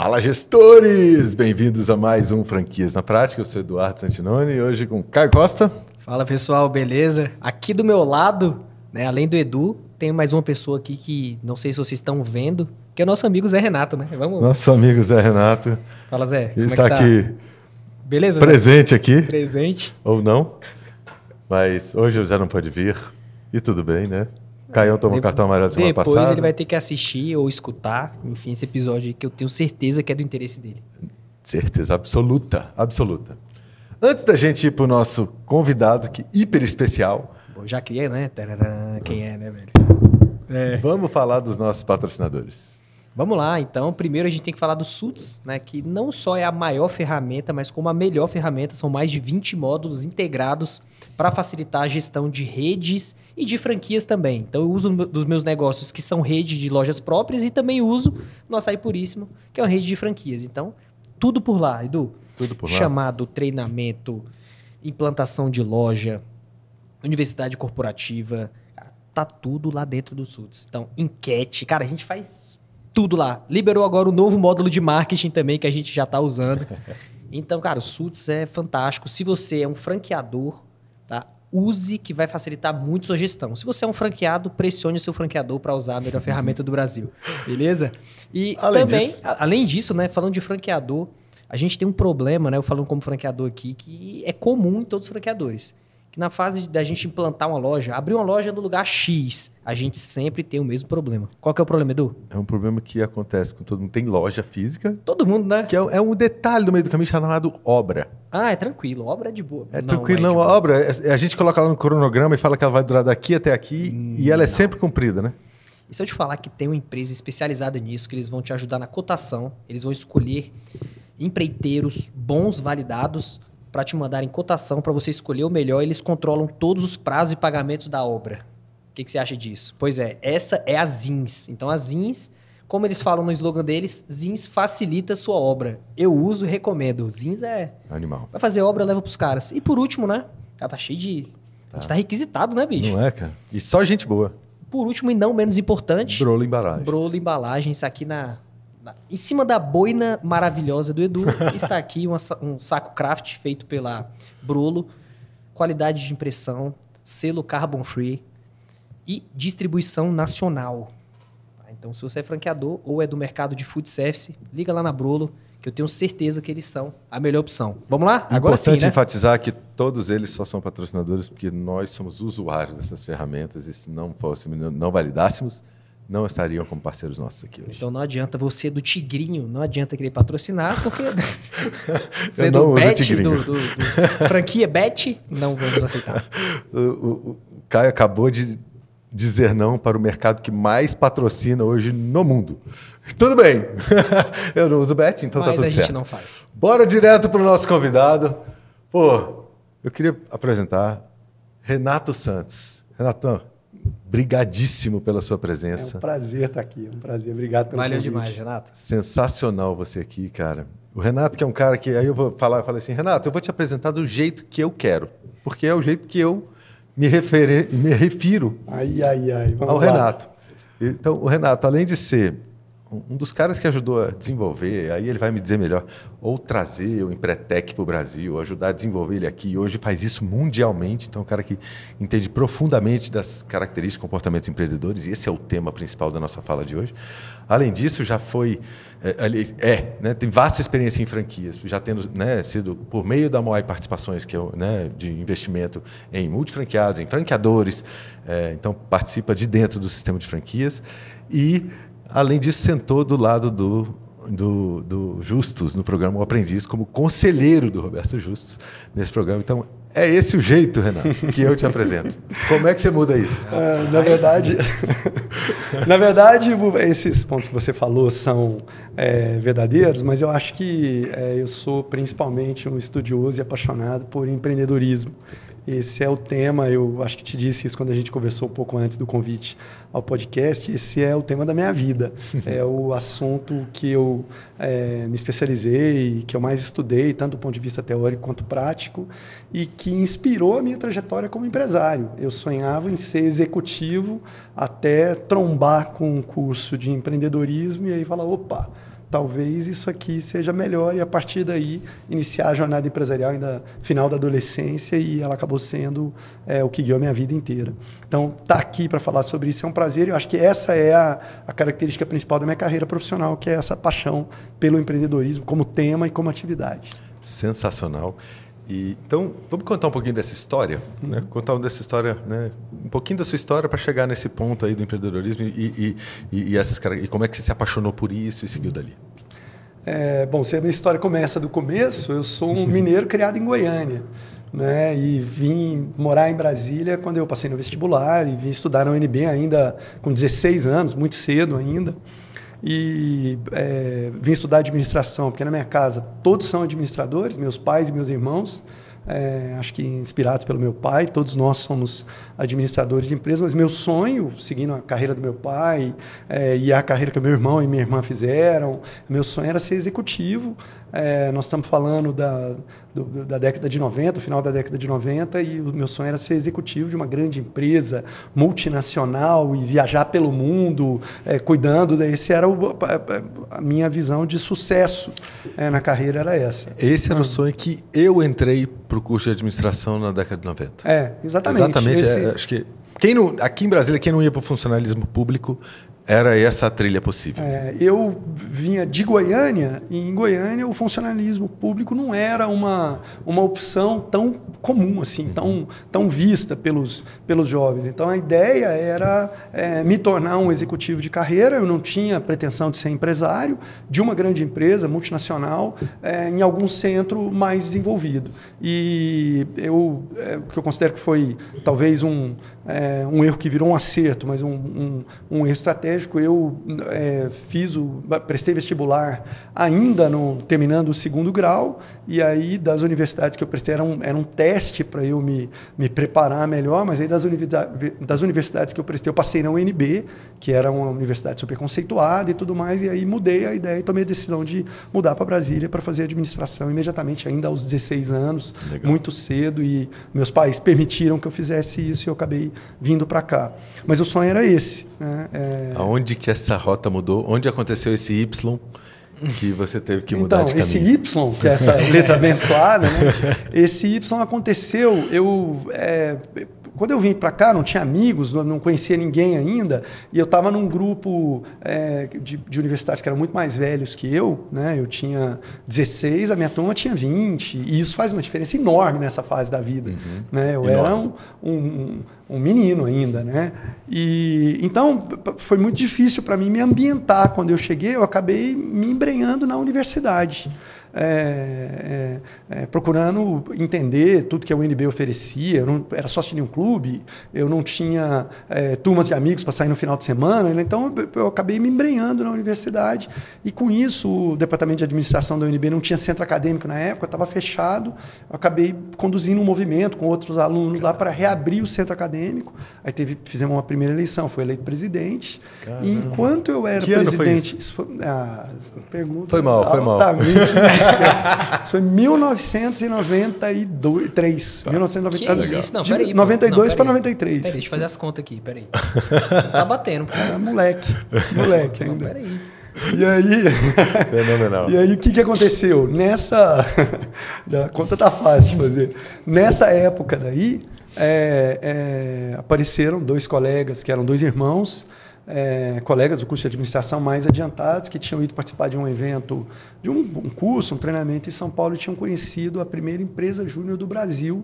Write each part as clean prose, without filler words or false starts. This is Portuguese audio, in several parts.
Fala, gestores! Bem-vindos a mais um Franquias na Prática. Eu sou Eduardo Santinoni e hoje com Caio Costa. Fala, pessoal, beleza? Aqui do meu lado, né, além do Edu, tem mais uma pessoa aqui que não sei se vocês estão vendo, que é o nosso amigo Zé Renato, né? Vamos. Nosso amigo Zé Renato. Fala, Zé. Ele está aqui. Beleza, presente Zé? aqui. Presente. Ou não. Mas hoje o Zé não pode vir. E tudo bem, né? Caião tomou cartão amarelo semana passada. Depois ele vai ter que assistir ou escutar, enfim, esse episódio aí que eu tenho certeza que é do interesse dele. Certeza absoluta, absoluta. Antes da gente ir para o nosso convidado, que hiper especial. Bom, já queria, né? Tarará, quem é, né, velho? Vamos falar dos nossos patrocinadores. Vamos lá, então. Primeiro a gente tem que falar do Suits, né? Que não só é a maior ferramenta, mas como a melhor ferramenta. São mais de 20 módulos integrados para facilitar a gestão de redes e de franquias também. Então eu uso dos meus negócios que são rede de lojas próprias e também uso no Açaí Puríssimo, que é uma rede de franquias. Então, tudo por lá, Edu. Tudo por lá. Chamado treinamento, implantação de loja, universidade corporativa, tá tudo lá dentro do Suits. Então, enquete, cara, a gente faz tudo lá. Liberou agora o novo módulo de marketing também, que a gente já está usando. Então, cara, o Suits é fantástico. Se você é um franqueador, tá? Use, que vai facilitar muito sua gestão. Se você é um franqueado, pressione o seu franqueador para usar a melhor ferramenta do Brasil. Beleza? E além disso, né, falando de franqueador, a gente tem um problema, né? Eu falando como franqueador aqui, que é comum em todos os franqueadores. Que na fase da gente implantar uma loja, abrir uma loja no lugar X, a gente sempre tem o mesmo problema. Qual que é o problema, Edu? É um problema que acontece com todo mundo. Tem loja física. Todo mundo, né? Que é um detalhe no meio do caminho chamado obra. Ah, é tranquilo. Obra é de boa. Não, a obra, a gente coloca ela no cronograma e fala que ela vai durar daqui até aqui e ela é sempre cumprida, né? E se eu te falar que tem uma empresa especializada nisso, que eles vão te ajudar na cotação, eles vão escolher empreiteiros bons, validados, para te mandarem cotação, para você escolher o melhor, eles controlam todos os prazos e pagamentos da obra. O que você acha disso? Pois é, essa é a Zins. Então, a Zins, como eles falam no slogan deles, Zins facilita a sua obra. Eu uso e recomendo. Zins é... Animal. Vai fazer obra, leva pros caras. E por último, né? Ela tá cheio de... A gente tá requisitado, né, bicho? Não é, cara? E só gente boa. Por último e não menos importante... Brolo Embalagens. Brolo Embalagens, aqui em cima da boina maravilhosa do Edu, está aqui um saco craft feito pela Brolo, qualidade de impressão, selo carbon free e distribuição nacional. Então, se você é franqueador ou é do mercado de food service, liga lá na Brolo, que eu tenho certeza que eles são a melhor opção. Vamos lá? Agora sim, Importante né? enfatizar que todos eles só são patrocinadores porque nós somos usuários dessas ferramentas e se não não validássemos, não estariam como parceiros nossos aqui hoje. Então não adianta você do Tigrinho, não adianta querer patrocinar, porque você Eu do não uso Bet, Tigrinho. do franquia Bet, não vamos aceitar. O Caio acabou de dizer não para o mercado que mais patrocina hoje no mundo. Tudo bem, eu não uso Bet, então tá tudo certo. Mas a gente não faz. Bora direto para o nosso convidado. Pô, eu queria apresentar Renato Santos. Renatão, brigadíssimo pela sua presença. É um prazer estar aqui, um prazer. Obrigado pelo Valeu convite. demais, Renato. Sensacional você aqui, cara. O Renato, que é um cara que... Aí eu falei assim, Renato, eu vou te apresentar do jeito que eu quero, porque é o jeito que eu me refiro Vamos ao lá. Renato. Então, o Renato, além de ser um dos caras que ajudou a desenvolver, aí ele vai me dizer melhor, ou trazer o Empretec para o Brasil, ajudar a desenvolver ele aqui, e hoje faz isso mundialmente, então é um cara que entende profundamente das características e comportamentos empreendedores, e esse é o tema principal da nossa fala de hoje. Além disso, já foi, né, tem vasta experiência em franquias, já tendo, né, sido por meio da Moai Participações, que é né, de investimento em multifranqueados, em franqueadores, então participa de dentro do sistema de franquias, e além disso, sentou do lado do Justus, no programa O Aprendiz, como conselheiro do Roberto Justus nesse programa. Então, é esse o jeito, Renato, que eu te apresento. Como é que você muda isso? Na verdade, esses pontos que você falou são verdadeiros, mas eu acho que eu sou principalmente um estudioso e apaixonado por empreendedorismo. Esse é o tema, eu acho que te disse isso quando a gente conversou um pouco antes do convite ao podcast, esse é o tema da minha vida. É o assunto que eu me especializei, que eu mais estudei, tanto do ponto de vista teórico quanto prático, e que inspirou a minha trajetória como empresário. Eu sonhava em ser executivo até trombar com um curso de empreendedorismo e aí falar, opa, talvez isso aqui seja melhor, e a partir daí iniciar a jornada empresarial ainda final da adolescência, e ela acabou sendo o que guiou a minha vida inteira. Então, estar aqui para falar sobre isso é um prazer, e eu acho que essa é a característica principal da minha carreira profissional, que é essa paixão pelo empreendedorismo como tema e como atividade. Sensacional. Então, vamos contar um pouquinho dessa história, né? Contar dessa história, né? Um pouquinho da sua história para chegar nesse ponto aí do empreendedorismo e como é que você se apaixonou por isso e seguiu dali. Bom, se a minha história começa do começo, eu sou um mineiro criado em Goiânia, né? E vim morar em Brasília quando eu passei no vestibular, e vim estudar na UNB ainda com 16 anos, muito cedo ainda. E vim estudar administração, porque na minha casa todos são administradores, meus pais e meus irmãos, acho que inspirados pelo meu pai, todos nós somos administradores de empresas, mas meu sonho, seguindo a carreira do meu pai e a carreira que meu irmão e minha irmã fizeram, meu sonho era ser executivo. Nós estamos falando da década de 90, final da década de 90, e o meu sonho era ser executivo de uma grande empresa multinacional e viajar pelo mundo, cuidando. Esse era a minha visão de sucesso na carreira, era essa. Esse era o sonho que eu entrei para o curso de administração na década de 90. Exatamente. Exatamente. Acho que aqui em Brasília, quem não ia para o funcionalismo público, era essa a trilha possível. Eu vinha de Goiânia, e em Goiânia o funcionalismo público não era uma opção tão comum, assim, tão vista pelos jovens. Então a ideia era me tornar um executivo de carreira. Eu não tinha pretensão de ser empresário de uma grande empresa multinacional em algum centro mais desenvolvido. E o que eu considero que foi talvez um erro que virou um acerto, mas um erro estratégico. Eu prestei vestibular ainda terminando o 2º grau, e aí das universidades que eu prestei era um teste para eu me preparar melhor, mas aí das universidades que eu prestei eu passei na UNB, que era uma universidade super conceituada e tudo mais, e aí mudei a ideia e tomei a decisão de mudar para Brasília para fazer administração imediatamente, ainda aos 16 anos. Legal. Muito cedo, e meus pais permitiram que eu fizesse isso, e eu acabei vindo para cá. Mas o sonho era esse, né? Aonde que essa rota mudou? Onde aconteceu esse Y que você teve que mudar de caminho? Esse Y, que é essa letra abençoada, né? Esse Y aconteceu, quando eu vim para cá, não tinha amigos, não conhecia ninguém ainda, e eu estava num grupo de universitários que eram muito mais velhos que eu, né? Eu tinha 16, a minha turma tinha 20, e isso faz uma diferença enorme nessa fase da vida. Né? Eu era um menino ainda, né? E então foi muito difícil para mim me ambientar. Quando eu cheguei, eu acabei me embrenhando na universidade. Procurando entender tudo que a UNB oferecia. Eu não era sócio de nenhum clube, eu não tinha turmas de amigos para sair no final de semana, então eu acabei me embrenhando na universidade, e com isso o departamento de administração da UNB não tinha centro acadêmico na época, estava fechado. Eu acabei conduzindo um movimento com outros alunos lá para reabrir o centro acadêmico. Aí fizemos uma primeira eleição, fui eleito presidente. Caramba. E enquanto eu era presidente... Isso foi pergunta... Foi mal. Isso foi em 1993. 1992. Não, peraí. 92 para 93. Peraí, deixa eu fazer as contas aqui, peraí. Tá batendo. Era moleque ainda. Não, peraí. E aí... Fenomenal. E aí, o que aconteceu? A conta tá fácil de fazer. Nessa época daí, apareceram 2 colegas, que eram 2 irmãos, colegas do curso de administração mais adiantados, que tinham ido participar de um evento, de um curso, um treinamento em São Paulo, e tinham conhecido a primeira empresa júnior do Brasil,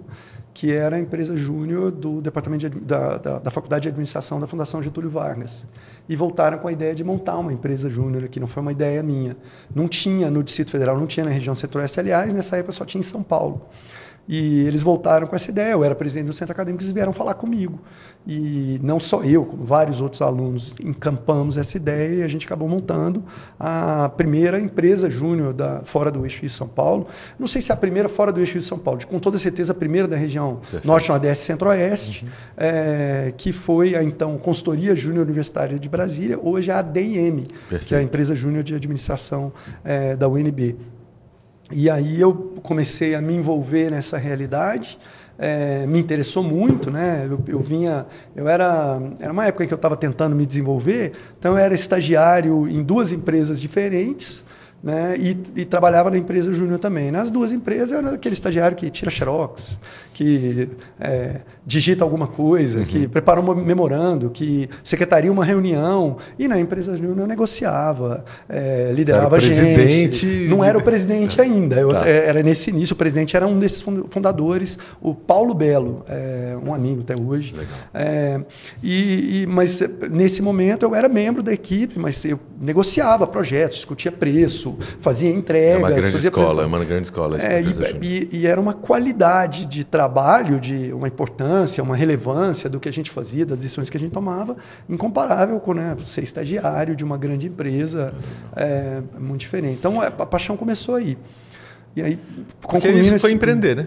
que era a empresa júnior do departamento da Faculdade de Administração da Fundação Getúlio Vargas. E voltaram com a ideia de montar uma empresa júnior aqui, não foi uma ideia minha. Não tinha no Distrito Federal, não tinha na região centro-oeste, aliás, nessa época só tinha em São Paulo. E eles voltaram com essa ideia. Eu era presidente do centro acadêmico, eles vieram falar comigo. E não só eu, como vários outros alunos, encampamos essa ideia, e a gente acabou montando a primeira empresa júnior fora do eixo de São Paulo. Não sei se é a primeira fora do eixo de São Paulo, com toda certeza a primeira da região Norte, Nordeste e Centro-Oeste, que foi a então Consultoria Júnior Universitária de Brasília, hoje a ADIM, que é a empresa júnior de administração da UNB. E aí eu comecei a me envolver nessa realidade, me interessou muito, né? Era uma época em que eu estava tentando me desenvolver, então eu era estagiário em 2 empresas diferentes, né? E trabalhava na empresa júnior também. Nas duas empresas, eu era aquele estagiário que tira xerox, que digita alguma coisa, que prepara um memorando, que secretaria uma reunião. E na empresa júnior eu negociava, liderava gente. Não era o presidente ainda. Era nesse início. O presidente era um desses fundadores, o Paulo Belo, um amigo até hoje. Mas nesse momento eu era membro da equipe, mas eu negociava projetos, discutia preço, fazia entregas. É uma grande escola. E era uma qualidade de trabalho, de uma importância, uma relevância do que a gente fazia, das decisões que a gente tomava, incomparável com ser estagiário de uma grande empresa, muito diferente. Então a paixão começou aí. E aí, isso foi empreender, né?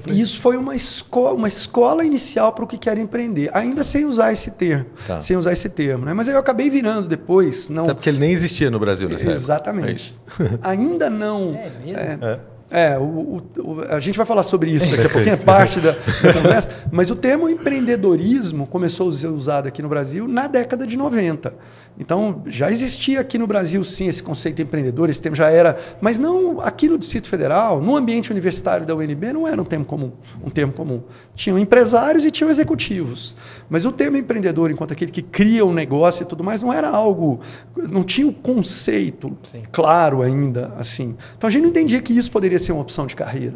Isso foi uma escola inicial para o que era empreender, ainda sem usar esse termo. Sem usar esse termo, né? Mas eu acabei virando depois. Até porque ele nem existia no Brasil nessa época. Exatamente. Ainda não. É mesmo? A gente vai falar sobre isso daqui a pouquinho, é parte da conversa, mas o termo empreendedorismo começou a ser usado aqui no Brasil na década de 90. Então, já existia aqui no Brasil, sim, esse conceito de empreendedor, esse termo já era, mas não aqui no Distrito Federal, no ambiente universitário da UNB, não era um termo comum. Tinham empresários e tinham executivos. Mas o termo empreendedor, enquanto aquele que cria um negócio e tudo mais, não era algo, não tinha o conceito claro ainda, assim. Então, a gente não entendia que isso poderia ser uma opção de carreira.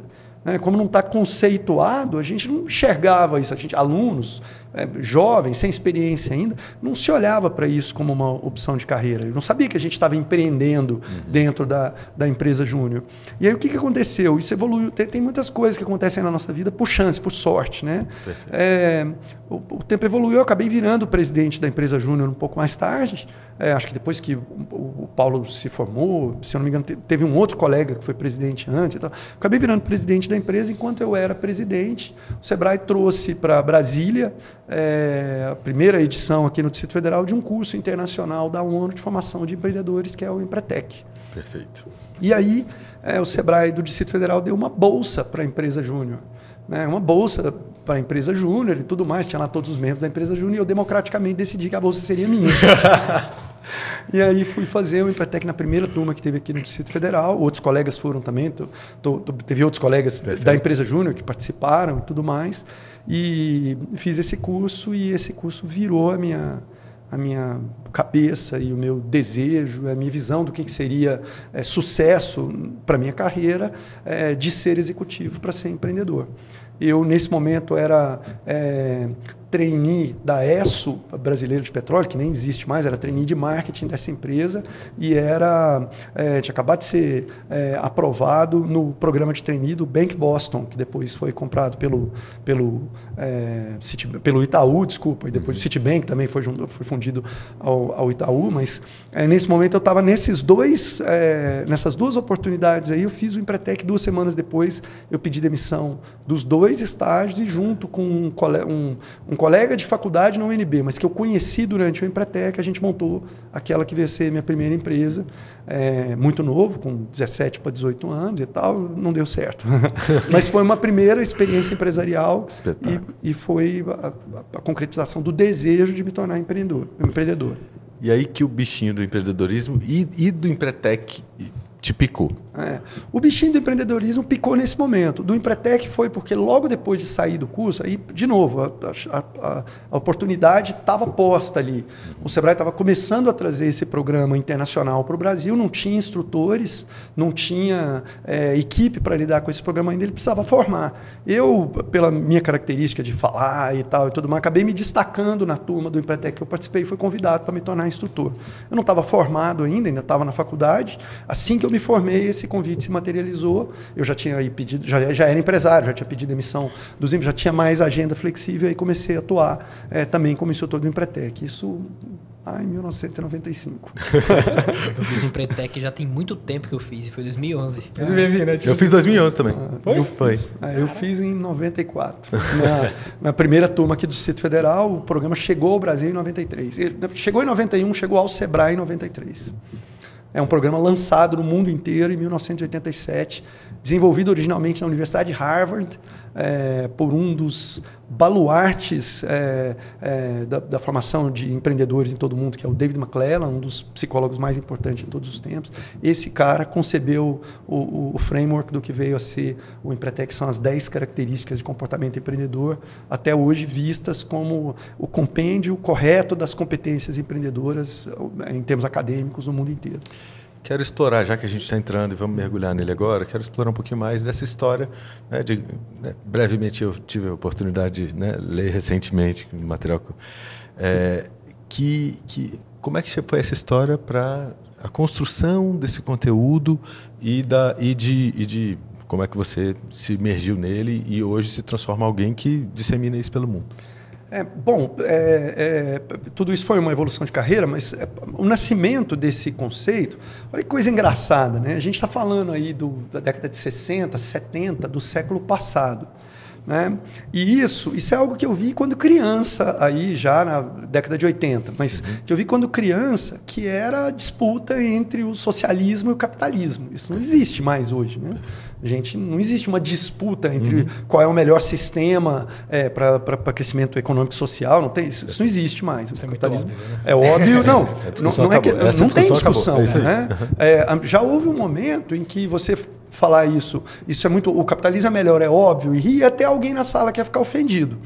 Como não está conceituado, a gente não enxergava isso. Alunos, jovens, sem experiência ainda, não se olhava para isso como uma opção de carreira. Eu não sabia que a gente estava empreendendo dentro da empresa júnior. E aí o que aconteceu? Isso evoluiu. Tem muitas coisas que acontecem na nossa vida por chance, por sorte, né? O tempo evoluiu, eu acabei virando presidente da empresa júnior um pouco mais tarde. Acho que depois que o Paulo se formou, se eu não me engano, teve um outro colega que foi presidente antes e tal. Acabei virando presidente da empresa enquanto eu era presidente. O Sebrae trouxe para Brasília a primeira edição aqui no Distrito Federal de um curso internacional da ONU de formação de empreendedores, que é o Empretec. Perfeito. E aí o Sebrae do Distrito Federal deu uma bolsa para a empresa júnior. Uma bolsa para a empresa júnior e tudo mais. Tinha lá todos os membros da empresa júnior e eu democraticamente decidi que a bolsa seria minha. E aí fui fazer o Empretec na primeira turma que teve aqui no Distrito Federal. Outros colegas foram também. Teve outros colegas da empresa júnior que participaram e tudo mais. E fiz esse curso e esse curso virou a minha cabeça e o meu desejo, a minha visão do que seria sucesso para a minha carreira de ser executivo para ser empreendedor. Eu, nesse momento, era trainee da ESSO, Brasileiro de Petróleo, que nem existe mais, era trainee de marketing dessa empresa e tinha acabado de ser aprovado no programa de trainee do Bank Boston, que depois foi comprado pelo Itaú, desculpa, e depois o Citibank também foi fundido ao Itaú, mas nesse momento eu estava nessas duas oportunidades aí, eu fiz o Empretec 2 semanas depois, eu pedi demissão dos 2 estágios e junto com um colega de faculdade na UNB, mas que eu conheci durante o Empretec, a gente montou aquela que veio ser minha primeira empresa, muito novo, com 17 para 18 anos e tal, não deu certo. Mas foi uma primeira experiência empresarial e foi a concretização do desejo de me tornar empreendedor. E aí que o bichinho do empreendedorismo e do Empretec te picou? O bichinho do empreendedorismo picou nesse momento. Do Empretec foi porque logo depois de sair do curso, aí, de novo, a oportunidade estava posta ali. O Sebrae estava começando a trazer esse programa internacional para o Brasil, não tinha instrutores, não tinha equipe para lidar com esse programa ainda, ele precisava formar. Eu, pela minha característica de falar e tal e tudo mais, acabei me destacando na turma do Empretec que eu participei e fui convidado para me tornar instrutor. Eu não estava formado ainda estava na faculdade. Assim que eu me formei, esse convite se materializou. Eu já tinha aí pedido, já era empresário, já tinha pedido demissão dos já tinha mais agenda flexível e comecei a atuar também como instrutor do Empretec. Isso em 1995. Eu fiz o Empretec já tem muito tempo que eu fiz, e foi 2011. Eu fiz 2011 também. Eu fiz em 94. Na primeira turma aqui do Distrito Federal, o programa chegou ao Brasil em 93. Chegou em 91, chegou ao Sebrae em 93. É um programa lançado no mundo inteiro em 1987, desenvolvido originalmente na Universidade de Harvard por um dos baluartes da formação de empreendedores em todo o mundo, que é o David McClelland, um dos psicólogos mais importantes em todos os tempos. Esse cara concebeu o framework do que veio a ser o Empretec, que são as 10 características de comportamento empreendedor, até hoje vistas como o compêndio correto das competências empreendedoras em termos acadêmicos no mundo inteiro. Quero explorar, já que a gente está entrando e vamos mergulhar nele agora, quero explorar um pouquinho mais dessa história. Brevemente, eu tive a oportunidade de ler recentemente um material como é que foi essa história para a construção desse conteúdo e de como é que você se imergiu nele e hoje se transforma em alguém que dissemina isso pelo mundo. Tudo isso foi uma evolução de carreira, mas o nascimento desse conceito, olha que coisa engraçada, né? A gente está falando aí da década de 60, 70, do século passado, né? E isso é algo que eu vi quando criança, aí já na década de 80, mas que eu vi quando criança, que era a disputa entre o socialismo e o capitalismo. Isso não existe mais hoje, né? Não existe uma disputa entre qual é o melhor sistema para crescimento econômico e social. Não tem, isso não existe mais. Isso é muito óbvio, né? É óbvio, não tem discussão. É né? Já houve um momento em que você falar isso é muito, o capitalismo é melhor, é óbvio, e ia até alguém na sala que ia ficar ofendido.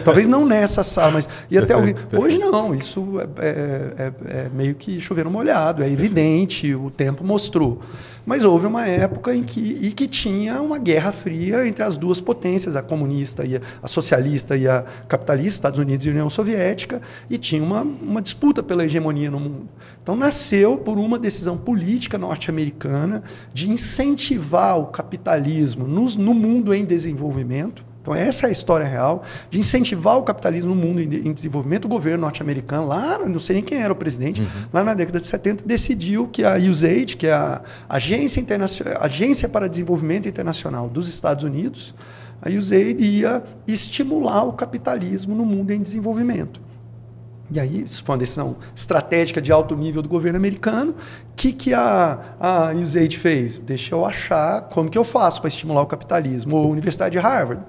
Talvez não nessa sala, mas ia até alguém. Hoje não, isso é meio que chover no molhado, é evidente, o tempo mostrou. Mas houve uma época em que tinha uma guerra fria entre as duas potências, a comunista e a socialista e a capitalista, Estados Unidos e União Soviética, e tinha uma disputa pela hegemonia no mundo. Então nasceu por uma decisão política norte-americana de incentivar o capitalismo no mundo em desenvolvimento. Então essa é a história real, de incentivar o capitalismo no mundo em desenvolvimento. O governo norte-americano, lá, não sei nem quem era o presidente, lá na década de 70, decidiu que a USAID, que é a Agência para Desenvolvimento Internacional dos Estados Unidos, a USAID ia estimular o capitalismo no mundo em desenvolvimento. E aí, isso foi uma decisão estratégica de alto nível do governo americano. O que a USAID fez? Deixa eu achar como que eu faço para estimular o capitalismo. A Universidade de Harvard,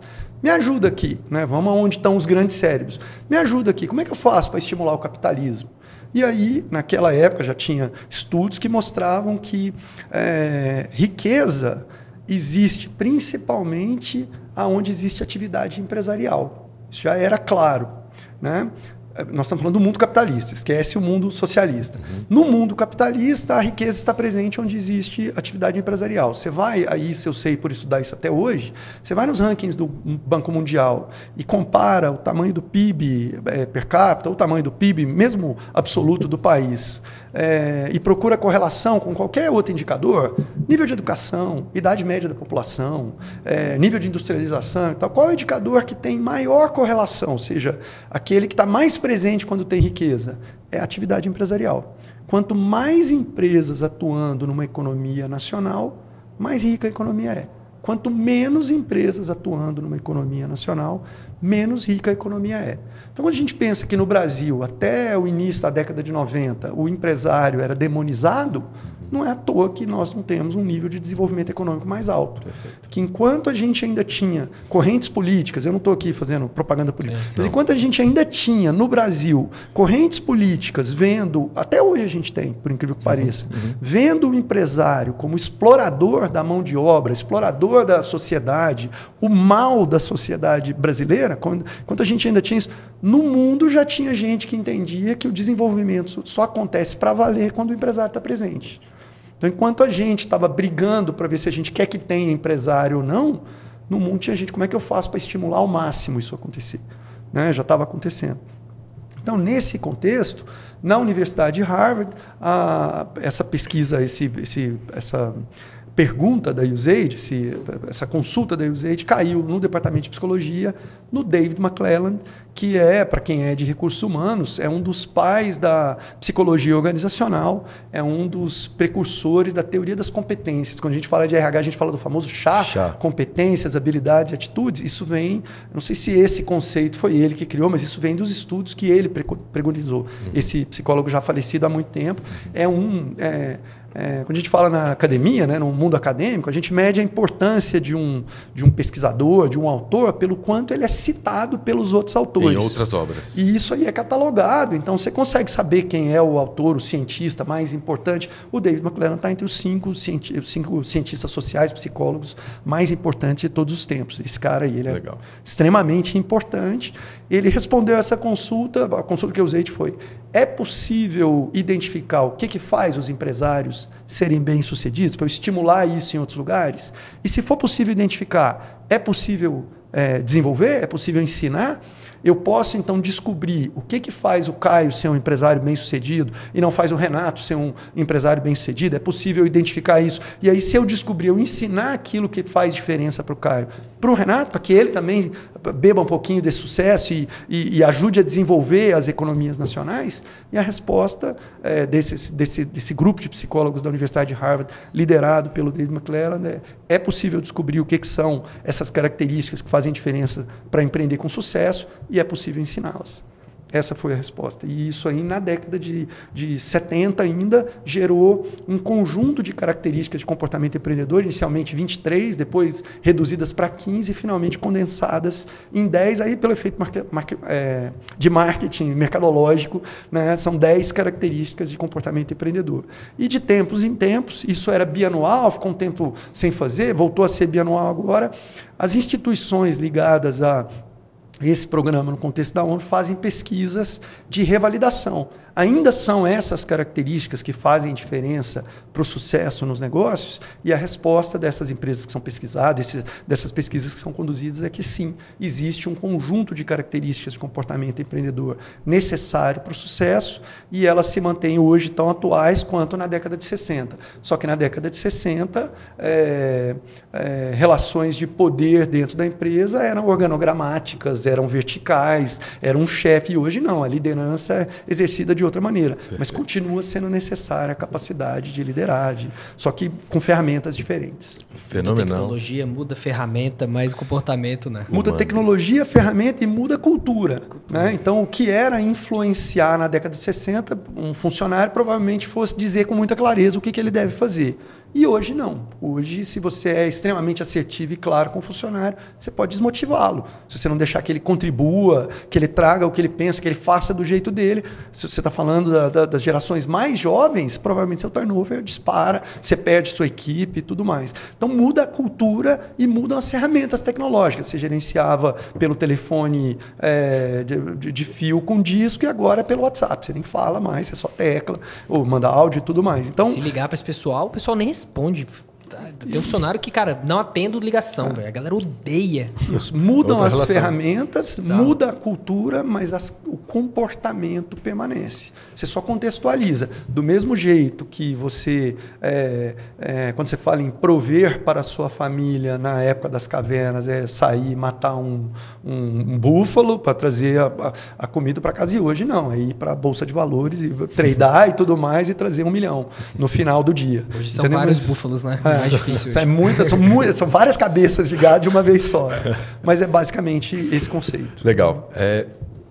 me ajuda aqui, né? Vamos aonde estão os grandes cérebros. Me ajuda aqui, como é que eu faço para estimular o capitalismo? E aí, naquela época, já tinha estudos que mostravam que riqueza existe principalmente onde existe atividade empresarial. Isso já era claro, né? Nós estamos falando do mundo capitalista, esquece o mundo socialista. No mundo capitalista, a riqueza está presente onde existe atividade empresarial. Você vai, aí se eu sei por estudar isso até hoje, você vai nos rankings do Banco Mundial e compara o tamanho do PIB per capita, o tamanho do PIB, mesmo absoluto do país, e procura correlação com qualquer outro indicador, nível de educação, idade média da população, nível de industrialização e tal, qual é o indicador que tem maior correlação, ou seja, aquele que está mais presente quando tem riqueza? É a atividade empresarial. Quanto mais empresas atuando numa economia nacional, mais rica a economia é. Quanto menos empresas atuando numa economia nacional, menos rica a economia é. Então, quando a gente pensa que no Brasil, até o início da década de 90, o empresário era demonizado, não é à toa que nós não temos um nível de desenvolvimento econômico mais alto. Perfeito. Que enquanto a gente ainda tinha correntes políticas, eu não estou aqui fazendo propaganda política, mas enquanto a gente ainda tinha no Brasil correntes políticas vendo, até hoje a gente tem, por incrível que pareça, vendo o empresário como explorador da mão de obra, explorador da sociedade, o mal da sociedade brasileira, enquanto a gente ainda tinha isso, no mundo já tinha gente que entendia que o desenvolvimento só acontece para valer quando o empresário está presente. Então, enquanto a gente estava brigando para ver se a gente quer que tenha empresário ou não, no mundo tinha gente, como é que eu faço para estimular ao máximo isso acontecer? Né? Já estava acontecendo. Então, nesse contexto, na Universidade de Harvard, essa pesquisa, essa pergunta da USAID, essa consulta da USAID caiu no departamento de psicologia, no David McClelland, que para quem é de recursos humanos, é um dos pais da psicologia organizacional, é um dos precursores da teoria das competências. Quando a gente fala de RH, a gente fala do famoso chá. Competências, habilidades, atitudes. Isso vem, não sei se esse conceito foi ele que criou, mas isso vem dos estudos que ele preconizou. Esse psicólogo já falecido há muito tempo, quando a gente fala na academia, né, no mundo acadêmico, a gente mede a importância de um pesquisador, de um autor, pelo quanto ele é citado pelos outros autores. Em outras obras. E isso aí é catalogado. Então, você consegue saber quem é o autor, o cientista mais importante. O David McLaren está entre os cinco cientistas sociais, psicólogos mais importantes de todos os tempos. Esse cara aí, ele é extremamente importante. Ele respondeu essa consulta, a consulta que eu usei foi: é possível identificar o que faz os empresários serem bem-sucedidos, para eu estimular isso em outros lugares? E se for possível identificar, é possível desenvolver? É possível ensinar? Eu posso, então, descobrir o que faz o Caio ser um empresário bem-sucedido e não faz o Renato ser um empresário bem-sucedido? É possível identificar isso. E aí, se eu descobrir, eu ensinar aquilo que faz diferença para o Caio, para o Renato, para que ele também beba um pouquinho desse sucesso e ajude a desenvolver as economias nacionais? E a resposta desse grupo de psicólogos da Universidade de Harvard, liderado pelo David McLaren, é possível descobrir o que são essas características que fazem diferença para empreender com sucesso e é possível ensiná-las. Essa foi a resposta. E isso aí, na década de 70 ainda, gerou um conjunto de características de comportamento empreendedor, inicialmente 23, depois reduzidas para 15 e finalmente condensadas em 10, aí pelo efeito de marketing mercadológico, né? São 10 características de comportamento empreendedor. E de tempos em tempos, isso era bianual, ficou um tempo sem fazer, voltou a ser bianual agora. As instituições ligadas a esse programa no contexto da ONU fazem pesquisas de revalidação. Ainda são essas características que fazem diferença para o sucesso nos negócios? E a resposta dessas empresas que são pesquisadas, dessas pesquisas que são conduzidas, é que sim, existe um conjunto de características de comportamento empreendedor necessário para o sucesso e elas se mantêm hoje tão atuais quanto na década de 60. Só que na década de 60, relações de poder dentro da empresa eram organogramáticas, eram verticais, era um chefe, e hoje não, a liderança é exercida de outra maneira. Perfeito. Mas continua sendo necessária a capacidade de liderar, só que com ferramentas diferentes. Fenomenal. Muda tecnologia, muda ferramenta, mas o comportamento, né? Muda tecnologia, ferramenta e muda cultura. Né? Então, o que era influenciar na década de 60, um funcionário provavelmente fosse dizer com muita clareza o que ele deve fazer. E hoje não. Hoje, se você é extremamente assertivo e claro com o funcionário, você pode desmotivá-lo. Se você não deixar que ele contribua, que ele traga o que ele pensa, que ele faça do jeito dele. Se você está falando das gerações mais jovens, provavelmente seu turnover dispara, você perde sua equipe e tudo mais. Então muda a cultura e mudam as ferramentas tecnológicas. Você gerenciava pelo telefone de fio com disco e agora é pelo WhatsApp. Você nem fala mais, você só tecla, ou manda áudio e tudo mais. Então, se ligar para esse pessoal, o pessoal nem responde. Tem um funcionário que, cara, não atendo ligação, velho. A galera odeia. Isso. Mudam as ferramentas, muda a cultura, mas o comportamento permanece. Você só contextualiza. Do mesmo jeito que você, quando você fala em prover para a sua família na época das cavernas, sair e matar um búfalo para trazer a comida para casa. E hoje não, é ir para a Bolsa de Valores e tradear e tudo mais e trazer 1 milhão no final do dia. Hoje são vários búfalos, né? Mais difícil. São várias cabeças de gado de uma vez só. Mas é basicamente esse conceito. Legal.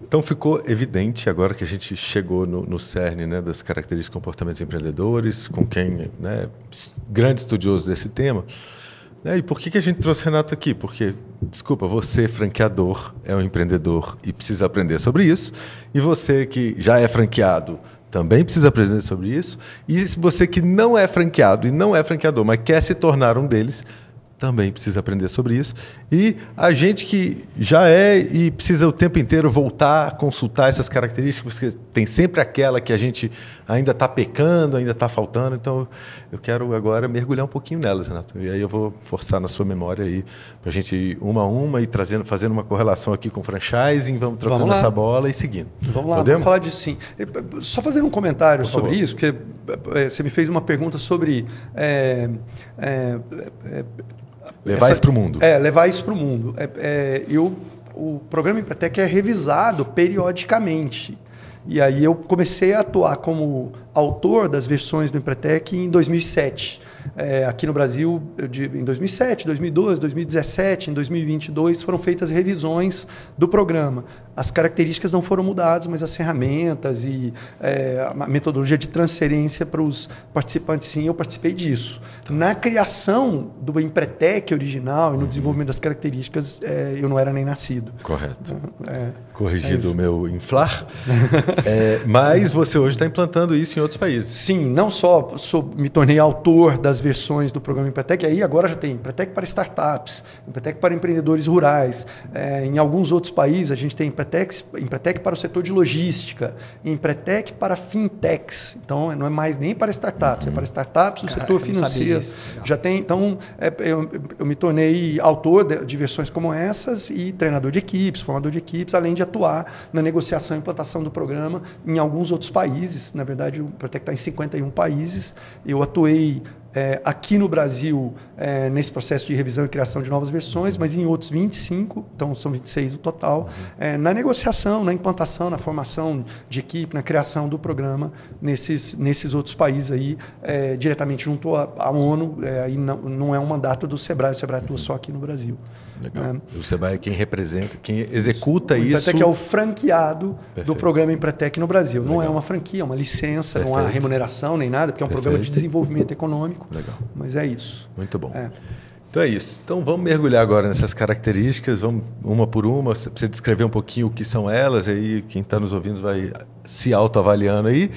Então ficou evidente agora que a gente chegou no cerne, né, das características de comportamentos empreendedores, com quem, né, grande estudioso desse tema. E por que a gente trouxe Renato aqui? Porque, desculpa, você, franqueador, é um empreendedor e precisa aprender sobre isso. E você que já é franqueado também precisa aprender sobre isso. E você que não é franqueado e não é franqueador, mas quer se tornar um deles, também precisa aprender sobre isso. E a gente que já é e precisa o tempo inteiro voltar a consultar essas características, porque tem sempre aquela que a gente ainda está pecando, ainda está faltando. Então, eu quero agora mergulhar um pouquinho nelas, Renato. E aí eu vou forçar na sua memória aí, para a gente ir uma a uma e fazendo uma correlação aqui com o franchising, vamos trocando essa bola e seguindo. Vamos lá, vamos falar disso sim. Só fazendo um comentário sobre isso, porque você me fez uma pergunta sobre... levar isso para o mundo. Levar isso para o mundo. O programa Empretec é revisado periodicamente. E aí eu comecei a atuar como autor das versões do Empretec em 2007. Aqui no Brasil, em 2007, 2012, 2017, em 2022, foram feitas revisões do programa. As características não foram mudadas, mas as ferramentas e a metodologia de transferência para os participantes, sim, eu participei disso. Na criação do Empretec original e no desenvolvimento das características, eu não era nem nascido. Correto. Corrigido o meu inflar. Mas você hoje está implantando isso em outros países. Sim, não só me tornei autor das versões do programa Empretec, aí agora já tem Empretec para startups, Empretec para empreendedores rurais. Em alguns outros países a gente tem Empretec para o setor de logística, Empretec para fintechs. Então não é mais nem para startups, é para startups do setor financeiro. Já tem, então eu me tornei autor de versões como essas e treinador de equipes, formador de equipes, além de atuar na negociação e implantação do programa em alguns outros países. Na verdade, o Empretec está em 51 países. Eu atuei aqui no Brasil, nesse processo de revisão e criação de novas versões, mas em outros 25, então são 26 no total, na negociação, na implantação, na formação de equipe, na criação do programa nesses outros países aí, diretamente junto à ONU, aí não é um mandato do SEBRAE, o SEBRAE atua só aqui no Brasil. Legal. O SEBRAE é quem representa, quem executa isso. O Empretec é o franqueado do programa Empretec no Brasil. Legal. Não é uma franquia, é uma licença, não há remuneração nem nada, porque é um programa de desenvolvimento econômico. Legal. Mas é isso. Muito bom. Então é isso. Então vamos mergulhar agora nessas características, vamos uma por uma, você descrever um pouquinho o que são elas, aí quem está nos ouvindo vai se autoavaliando aí.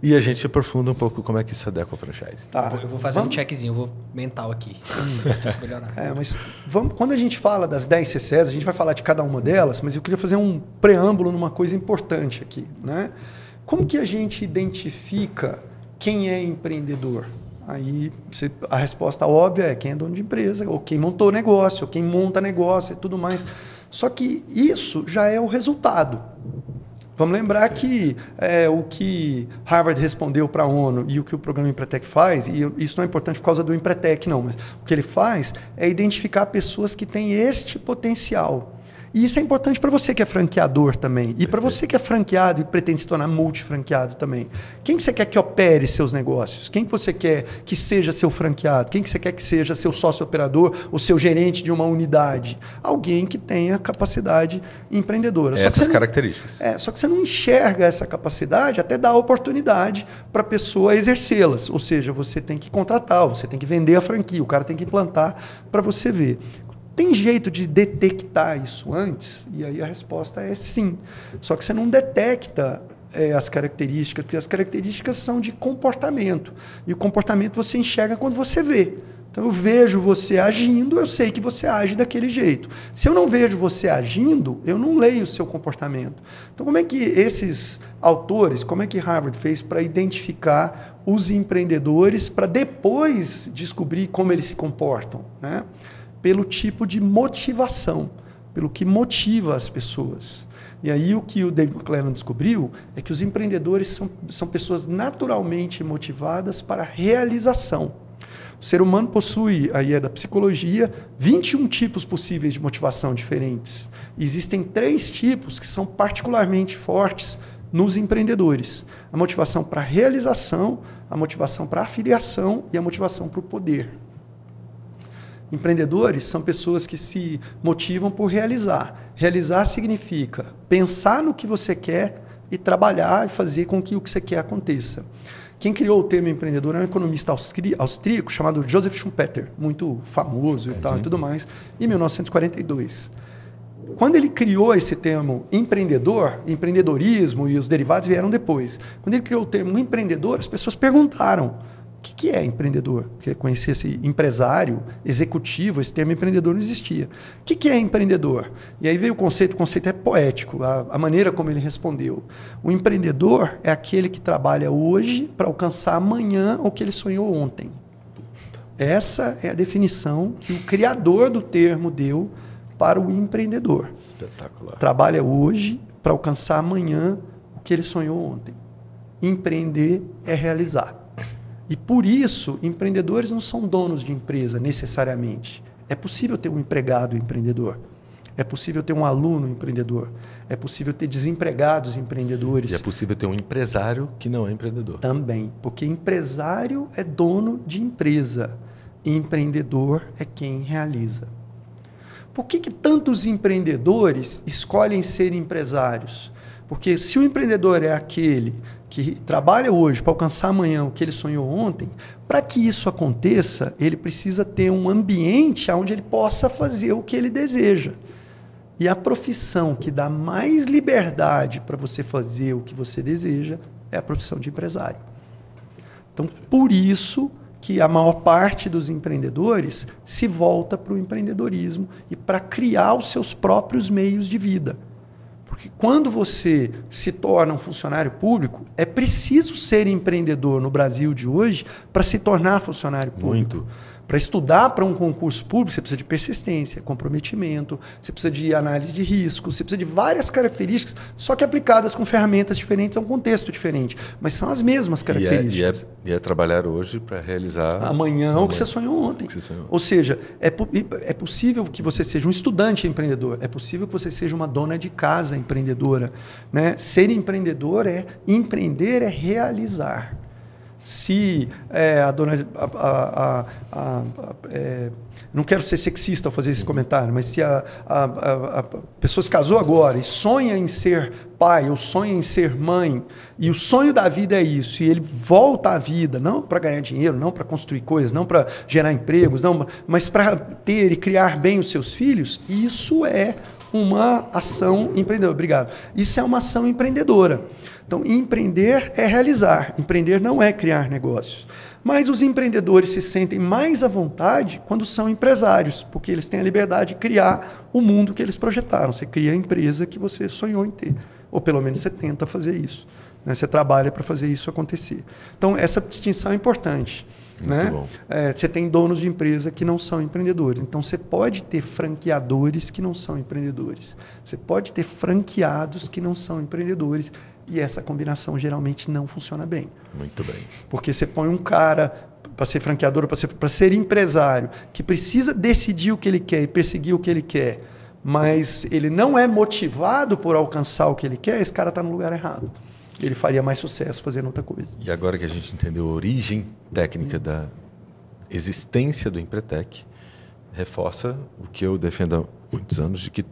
E a gente aprofunda um pouco como é que isso adequa ao franchise. Eu vou fazer um checkzinho, eu vou mental aqui. Melhorar. Mas quando a gente fala das 10 CCs, a gente vai falar de cada uma delas, mas eu queria fazer um preâmbulo numa coisa importante aqui. Né? Como que a gente identifica quem é empreendedor? Aí a resposta óbvia é quem é dono de empresa, ou quem montou negócio, ou quem monta negócio e tudo mais. Só que isso já é o resultado. Vamos lembrar que o que Harvard respondeu para a ONU e o que o programa Empretec faz, e isso não é importante por causa do Empretec, não, mas o que ele faz é identificar pessoas que têm este potencial. E isso é importante para você que é franqueador também. E para você que é franqueado e pretende se tornar multifranqueado também. Quem que você quer que opere seus negócios? Quem que você quer que seja seu franqueado? Quem que você quer que seja seu sócio operador ou seu gerente de uma unidade? Alguém que tenha capacidade empreendedora. Essas características. Só que você não enxerga essa capacidade até dar a oportunidade para a pessoa exercê-las. Ou seja, você tem que contratar, você tem que vender a franquia, o cara tem que implantar para você ver. Tem jeito de detectar isso antes? E aí a resposta é sim. Só que você não detecta as características, porque as características são de comportamento. E o comportamento você enxerga quando você vê. Então eu vejo você agindo, eu sei que você age daquele jeito. Se eu não vejo você agindo, eu não leio o seu comportamento. Então como é que esses autores, como é que Harvard fez para identificar os empreendedores, para depois descobrir como eles se comportam, né? Pelo tipo de motivação, pelo que motiva as pessoas. E aí o que o David McLennan descobriu é que os empreendedores são pessoas naturalmente motivadas para a realização. O ser humano possui, aí é da psicologia, 21 tipos possíveis de motivação diferentes. E existem 3 tipos que são particularmente fortes nos empreendedores. A motivação para a realização, a motivação para a afiliação e a motivação para o poder. Empreendedores são pessoas que se motivam por realizar. Realizar significa pensar no que você quer e trabalhar e fazer com que o que você quer aconteça. Quem criou o termo empreendedor é um economista austríaco chamado Joseph Schumpeter, muito famoso e tal e tudo mais, em 1942. Quando ele criou esse termo empreendedor, empreendedorismo e os derivados vieram depois. Quando ele criou o termo empreendedor, as pessoas perguntaram: o que é empreendedor? Porque conhecia esse empresário, executivo, esse termo empreendedor não existia. O que é empreendedor? E aí veio o conceito é poético, a maneira como ele respondeu. O empreendedor é aquele que trabalha hoje para alcançar amanhã o que ele sonhou ontem. Essa é a definição que o criador do termo deu para o empreendedor. Espetacular. Trabalha hoje para alcançar amanhã o que ele sonhou ontem. Empreender é realizar. E por isso, empreendedores não são donos de empresa necessariamente. É possível ter um empregado empreendedor. É possível ter um aluno empreendedor. É possível ter desempregados empreendedores. E é possível ter um empresário que não é empreendedor. Também, porque empresário é dono de empresa. E empreendedor é quem realiza. Por que tantos empreendedores escolhem ser empresários? Porque se o empreendedor é aquele que trabalha hoje para alcançar amanhã o que ele sonhou ontem, para que isso aconteça, ele precisa ter um ambiente onde ele possa fazer o que ele deseja. E a profissão que dá mais liberdade para você fazer o que você deseja é a profissão de empresário. Então, por isso que a maior parte dos empreendedores se volta para o empreendedorismo e para criar os seus próprios meios de vida. Porque quando você se torna um funcionário público, é preciso ser empreendedor no Brasil de hoje para se tornar funcionário público. Muito. Para estudar para um concurso público, você precisa de persistência, comprometimento, você precisa de análise de risco, você precisa de várias características, só que aplicadas com ferramentas diferentes a um contexto diferente. Mas são as mesmas características. E é trabalhar hoje para realizar... Amanhã o que você sonhou ontem. Ou seja, é possível que você seja um estudante empreendedor, é possível que você seja uma dona de casa empreendedora. Né? Ser empreendedor empreender é realizar. Se a dona... não quero ser sexista ao fazer esse comentário, mas se a pessoa se casou agora e sonha em ser pai ou sonha em ser mãe, e o sonho da vida é isso, e ele volta à vida, não para ganhar dinheiro, não para construir coisas, não para gerar empregos, não, mas para ter e criar bem os seus filhos, isso é uma ação empreendedora. Obrigado. Isso é uma ação empreendedora. Então, empreender é realizar. Empreender não é criar negócios. Mas os empreendedores se sentem mais à vontade quando são empresários, porque eles têm a liberdade de criar o mundo que eles projetaram. Você cria a empresa que você sonhou em ter. Ou pelo menos você tenta fazer isso. Né? Você trabalha para fazer isso acontecer. Então, essa distinção é importante. Né? Bom. Você tem donos de empresa que não são empreendedores. Então, você pode ter franqueadores que não são empreendedores. Você pode ter franqueados que não são empreendedores. E essa combinação geralmente não funciona bem. Muito bem. Porque você põe um cara para ser franqueador, para ser empresário, que precisa decidir o que ele quer e perseguir o que ele quer, mas ele não é motivado por alcançar o que ele quer, esse cara está no lugar errado. Ele faria mais sucesso fazendo outra coisa. E agora que a gente entendeu a origem técnica da existência do Empretec, reforça o que eu defendo há muitos anos, de que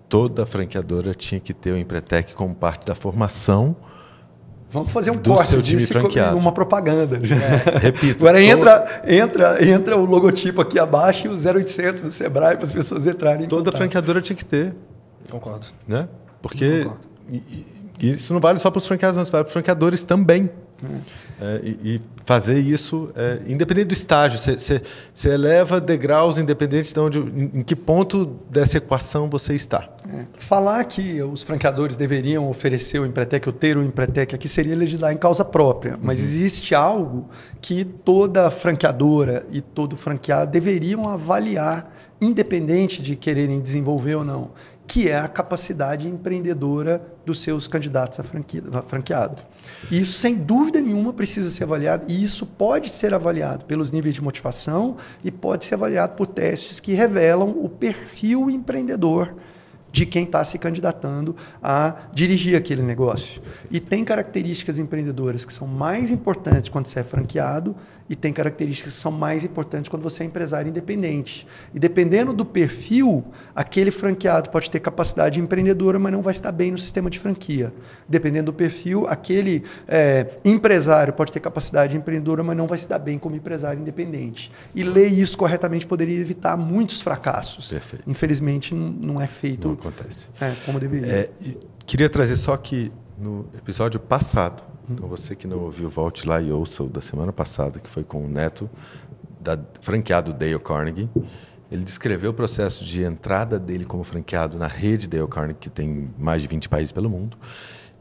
toda franqueadora tinha que ter o Empretec como parte da formação. Vamos fazer um do corte seu time disso franqueado. Uma propaganda. Repito. Agora entra o logotipo aqui abaixo e o 0800 do Sebrae para as pessoas entrarem. Toda franqueadora tinha que ter. Concordo. Né? Porque e isso não vale só para os franqueados, isso vale para os franqueadores também. E fazer isso, independente do estágio, você eleva degraus independente de onde, em que ponto dessa equação você está. Falar que os franqueadores deveriam oferecer o Empretec ou ter o Empretec aqui seria legislar em causa própria, mas existe algo que toda franqueadora e todo franqueado deveriam avaliar, independente de quererem desenvolver ou não, que é a capacidade empreendedora dos seus candidatos a franqueado. E isso, sem dúvida nenhuma, precisa ser avaliado, e isso pode ser avaliado pelos níveis de motivação e pode ser avaliado por testes que revelam o perfil empreendedor de quem está se candidatando a dirigir aquele negócio. E tem características empreendedoras que são mais importantes quando você é franqueado e tem características que são mais importantes quando você é empresário independente. E dependendo do perfil, aquele franqueado pode ter capacidade empreendedora, mas não vai estar bem no sistema de franquia. Dependendo do perfil, aquele empresário pode ter capacidade empreendedora, mas não vai se dar bem como empresário independente. E ler isso corretamente poderia evitar muitos fracassos. Perfeito. Infelizmente, não é feito. Não acontece. Como deveria. Queria trazer só que no episódio passado, então você que não ouviu, volte lá e ouça o da semana passada, que foi com o Neto, franqueado Dale Carnegie. Ele descreveu o processo de entrada dele como franqueado na rede Dale Carnegie, que tem mais de 20 países pelo mundo,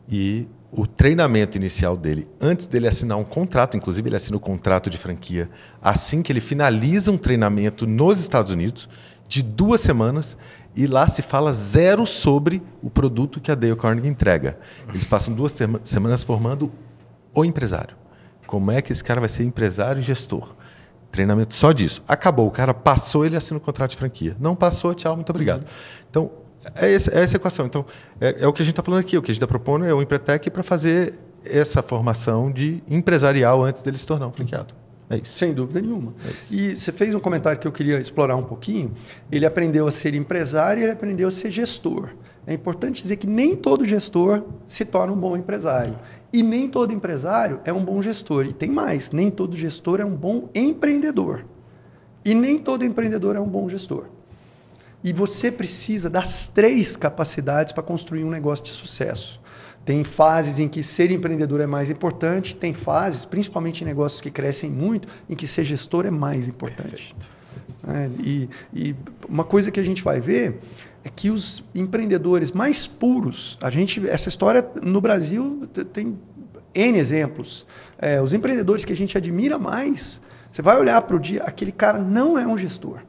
e o treinamento inicial dele, antes dele assinar um contrato, inclusive ele assina o contrato de franquia, assim que ele finaliza um treinamento nos Estados Unidos, de 2 semanas, e lá se fala zero sobre o produto que a Dale Carnegie entrega. Eles passam 2 semanas formando o empresário. Como é que esse cara vai ser empresário e gestor? Treinamento só disso. Acabou, o cara passou, ele assina o contrato de franquia. Não passou, tchau, muito obrigado. Então, é essa equação. Então, é o que a gente está falando aqui. O que a gente está propondo é o Empretec para fazer essa formação de empresarial antes dele se tornar um franqueado. É isso. Sem dúvida nenhuma. É isso. E você fez um comentário que eu queria explorar um pouquinho. Ele aprendeu a ser empresário e ele aprendeu a ser gestor. É importante dizer que nem todo gestor se torna um bom empresário. E nem todo empresário é um bom gestor. E tem mais, nem todo gestor é um bom empreendedor. E nem todo empreendedor é um bom gestor. E você precisa das 3 capacidades para construir um negócio de sucesso. Tem fases em que ser empreendedor é mais importante, tem fases, principalmente em negócios que crescem muito, em que ser gestor é mais importante. E uma coisa que a gente vai ver é que os empreendedores mais puros, essa história no Brasil tem N exemplos. Os empreendedores que a gente admira mais, você vai olhar para o dia, aquele cara não é um gestor.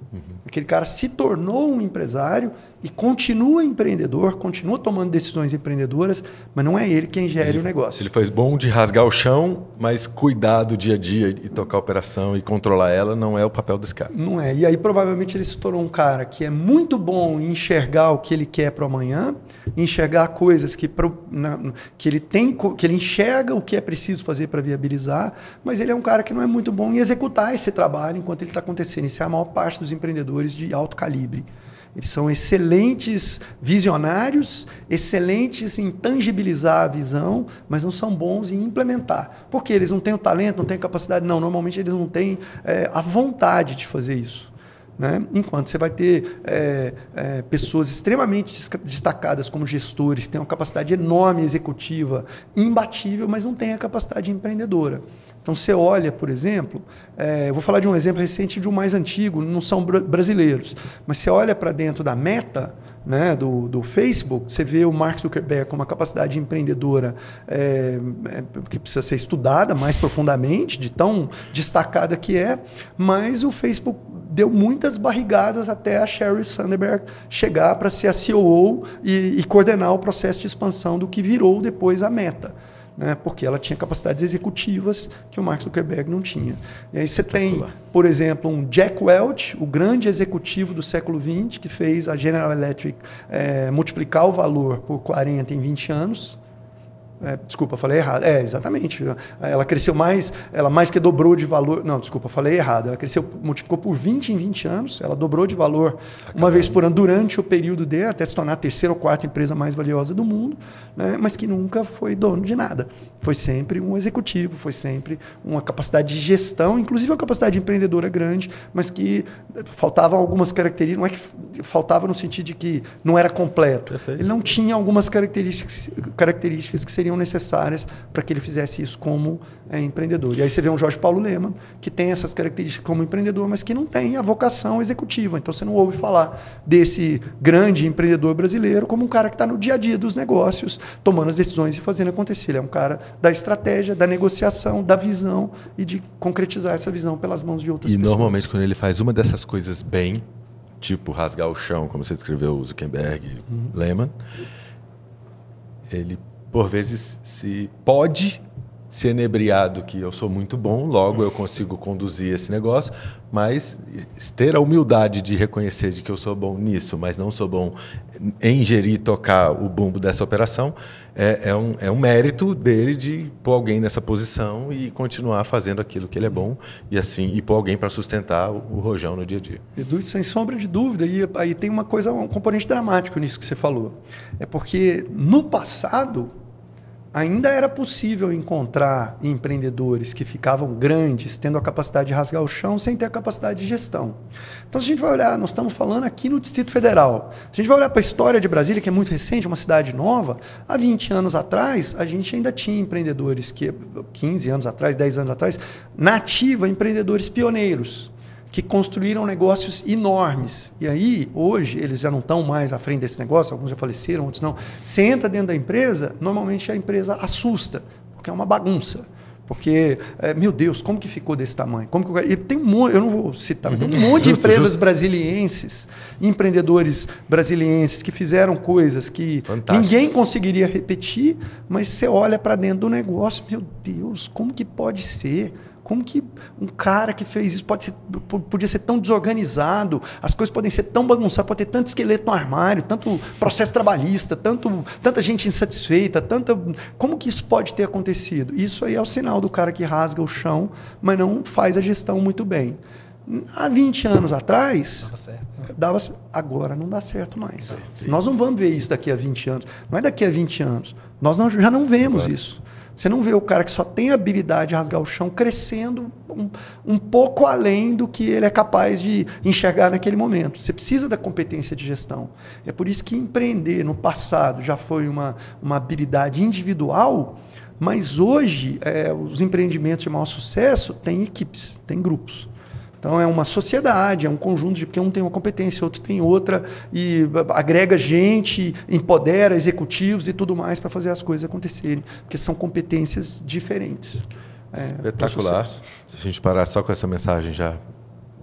Aquele cara se tornou um empresário e continua empreendedor, continua tomando decisões empreendedoras, mas não é ele quem gere o negócio. Ele faz bom de rasgar o chão, mas cuidar do dia a dia e tocar a operação e controlar ela não é o papel desse cara. Não é. E aí provavelmente ele se tornou um cara que é muito bom em enxergar o que ele quer para o amanhã, enxergar coisas que ele enxerga o que é preciso fazer para viabilizar, mas ele é um cara que não é muito bom em executar esse trabalho enquanto ele está acontecendo. Isso é a maior parte dos empreendedores de alto calibre. Eles são excelentes visionários, excelentes em tangibilizar a visão, mas não são bons em implementar. Por quê? Eles não têm o talento, não têm a capacidade? Não, normalmente eles não têm a vontade de fazer isso. Né? Enquanto você vai ter pessoas extremamente destacadas como gestores, que têm uma capacidade enorme executiva, imbatível, mas não têm a capacidade empreendedora. Então, você olha, por exemplo, eu vou falar de um exemplo recente de um mais antigo, não são brasileiros, mas você olha para dentro da Meta, né, do Facebook, você vê o Mark Zuckerberg com uma capacidade empreendedora que precisa ser estudada mais profundamente, de tão destacada que é, mas o Facebook deu muitas barrigadas até a Sheryl Sandberg chegar para ser a COO e coordenar o processo de expansão do que virou depois a Meta. Né, porque ela tinha capacidades executivas que o Mark Zuckerberg não tinha. E aí você tem, por exemplo, um Jack Welch, o grande executivo do século XX, que fez a General Electric multiplicar o valor por 40 em 20 anos. Desculpa, falei errado. Exatamente. Ela cresceu mais, ela mais que dobrou de valor. Não, desculpa, falei errado. Ela multiplicou por 20 em 20 anos, ela dobrou de valor uma vez por ano durante o período dela, até se tornar a 3ª ou 4ª empresa mais valiosa do mundo, né? Mas que nunca foi dono de nada. Foi sempre um executivo, foi sempre uma capacidade de gestão, inclusive uma capacidade empreendedora grande, mas que faltavam algumas características, não é que faltava no sentido de que não era completo. Perfeito. Ele não tinha algumas características que seriam necessárias para que ele fizesse isso como empreendedor. E aí você vê um Jorge Paulo Lemann, que tem essas características como empreendedor, mas que não tem a vocação executiva. Então você não ouve falar desse grande empreendedor brasileiro como um cara que está no dia a dia dos negócios, tomando as decisões e fazendo acontecer. Ele é um cara da estratégia, da negociação, da visão e de concretizar essa visão pelas mãos de outras pessoas. E normalmente quando ele faz uma dessas coisas bem, tipo rasgar o chão, como você descreveu o Zuckerberg, Lemann, ele por vezes pode se enebriar do que eu sou muito bom, logo eu consigo conduzir esse negócio, mas ter a humildade de reconhecer de que eu sou bom nisso, mas não sou bom em gerir e tocar o bumbo dessa operação, é um mérito dele de pôr alguém nessa posição e continuar fazendo aquilo que ele é bom e pôr alguém para sustentar o rojão no dia a dia. Edu, sem sombra de dúvida, e aí tem um componente dramático nisso que você falou. É porque no passado ainda era possível encontrar empreendedores que ficavam grandes, tendo a capacidade de rasgar o chão, sem ter a capacidade de gestão. Então, se a gente vai olhar, nós estamos falando aqui no Distrito Federal. Se a gente vai olhar para a história de Brasília, que é muito recente, uma cidade nova, há 20 anos atrás, a gente ainda tinha empreendedores, 15 anos atrás, 10 anos atrás, na ativa, empreendedores pioneiros, que construíram negócios enormes. E aí, hoje, eles já não estão mais à frente desse negócio, alguns já faleceram, outros não. Você entra dentro da empresa, normalmente a empresa assusta, porque é uma bagunça. Porque, meu Deus, como que ficou desse tamanho? E tem eu não vou citar, mas tem um monte de empresas brasilienses, empreendedores brasilienses que fizeram coisas que ninguém conseguiria repetir, mas você olha para dentro do negócio, meu Deus, como que pode ser? Como que um cara que fez isso podia ser tão desorganizado, as coisas podem ser tão bagunçadas, pode ter tanto esqueleto no armário, tanto processo trabalhista, tanta gente insatisfeita, como que isso pode ter acontecido? Isso aí é o sinal do cara que rasga o chão, mas não faz a gestão muito bem. Há 20 anos atrás, dava certo. Agora não dá certo mais. Perfeito. Nós não vamos ver isso daqui a 20 anos. Não é daqui a 20 anos. Nós já não vemos isso. Você não vê o cara que só tem a habilidade de rasgar o chão crescendo um pouco além do que ele é capaz de enxergar naquele momento. Você precisa da competência de gestão. É por isso que empreender no passado já foi uma habilidade individual, mas hoje os empreendimentos de maior sucesso têm equipes, têm grupos. Então é uma sociedade, é um conjunto de porque um tem uma competência, outro tem outra, e agrega gente, empodera executivos e tudo mais para fazer as coisas acontecerem, porque são competências diferentes. Espetacular. Se a gente parar só com essa mensagem já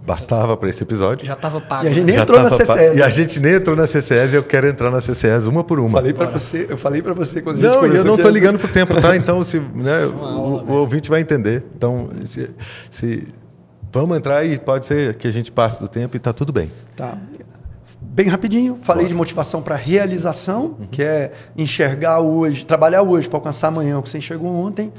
bastava para esse episódio. Já estava pago. E a gente nem entrou na CCS. E a gente nem entrou na CCS e eu quero entrar na CCS uma por uma. Eu falei para você quando a gente começou. Não, eu não estou ligando pro tempo, tá? Então o ouvinte vai entender. Então se vamos entrar e pode ser que a gente passe do tempo e está tudo bem. Tá. Bem rapidinho, falei de motivação para realização, que é enxergar hoje, trabalhar hoje para alcançar amanhã o que você enxergou ontem.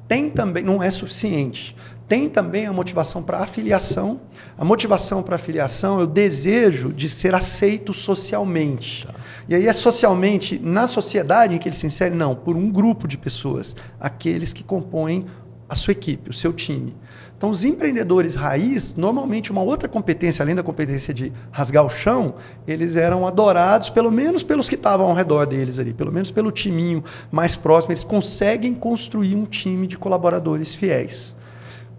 Tem também, não é suficiente, tem também a motivação para afiliação. A motivação para afiliação é o desejo de ser aceito socialmente. Tá. E aí é socialmente, na sociedade em que ele se insere, não, por um grupo de pessoas, aqueles que compõem a sua equipe, o seu time. Então, os empreendedores raiz, normalmente uma outra competência, além da competência de rasgar o chão, eles eram adorados, pelo menos pelos que estavam ao redor deles ali, pelo menos pelo timinho mais próximo, eles conseguem construir um time de colaboradores fiéis.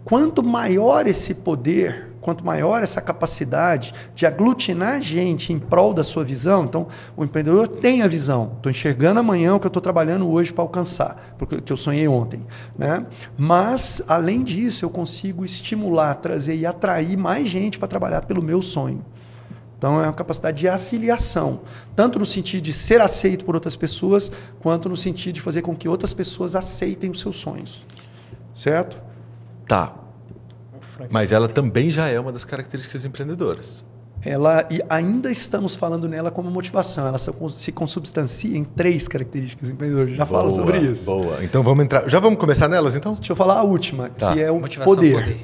Quanto maior esse poder, quanto maior essa capacidade de aglutinar gente em prol da sua visão, então o empreendedor tem a visão, estou enxergando amanhã o que eu estou trabalhando hoje para alcançar, porque eu sonhei ontem, né? Mas, além disso, eu consigo estimular, trazer e atrair mais gente para trabalhar pelo meu sonho. Então, é uma capacidade de afiliação, tanto no sentido de ser aceito por outras pessoas, quanto no sentido de fazer com que outras pessoas aceitem os seus sonhos. Certo? Tá. Mas ela também já é uma das características empreendedoras. E ainda estamos falando nela como motivação. Ela se consubstancia em 3 características empreendedoras. Já fala sobre isso. Boa. Então vamos entrar. Já vamos começar nelas, então? Deixa eu falar a última, tá. Que é o motivação, poder.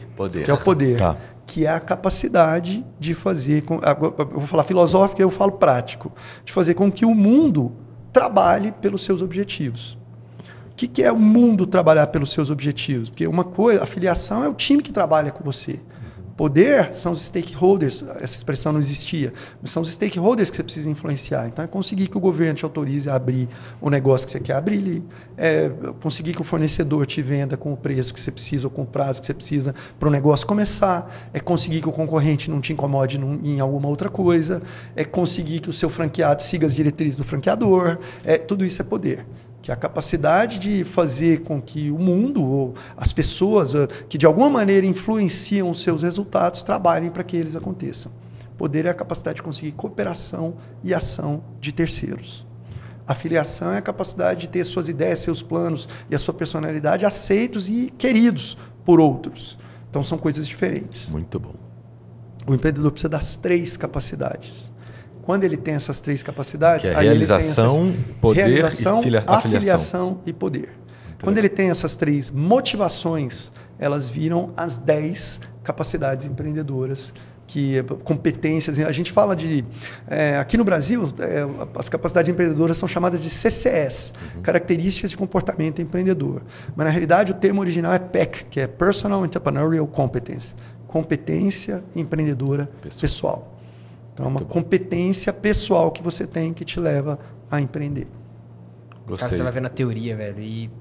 Que é o poder. Tá. Que é a capacidade de fazer... Eu vou falar filosófico e eu falo prático. De fazer com que o mundo trabalhe pelos seus objetivos. O que é o mundo trabalhar pelos seus objetivos? Porque uma coisa, a filiação é o time que trabalha com você. Poder são os stakeholders, essa expressão não existia, mas são os stakeholders que você precisa influenciar. Então, é conseguir que o governo te autorize a abrir o negócio que você quer abrir ali, conseguir que o fornecedor te venda com o preço que você precisa ou com o prazo que você precisa para o negócio começar, é conseguir que o concorrente não te incomode em alguma outra coisa, é conseguir que o seu franqueado siga as diretrizes do franqueador, tudo isso é poder. Que é a capacidade de fazer com que o mundo, ou as pessoas que de alguma maneira influenciam os seus resultados, trabalhem para que eles aconteçam. Poder é a capacidade de conseguir cooperação e ação de terceiros. A filiação é a capacidade de ter suas ideias, seus planos e a sua personalidade aceitos e queridos por outros. Então são coisas diferentes. Muito bom. O empreendedor precisa das 3 capacidades. Quando ele tem essas 3 capacidades... Que é realização, poder e afiliação e poder. Quando ele tem essas 3 motivações, elas viram as 10 capacidades empreendedoras, competências. A gente fala de... aqui no Brasil, as capacidades empreendedoras são chamadas de CCS, Características de Comportamento Empreendedor. Mas, na realidade, o termo original é PEC, que é Personal Entrepreneurial Competence. Competência empreendedora pessoal. Então, é uma competência pessoal que você tem que te leva a empreender. Gostei. Cara, você vai ver na teoria, velho, e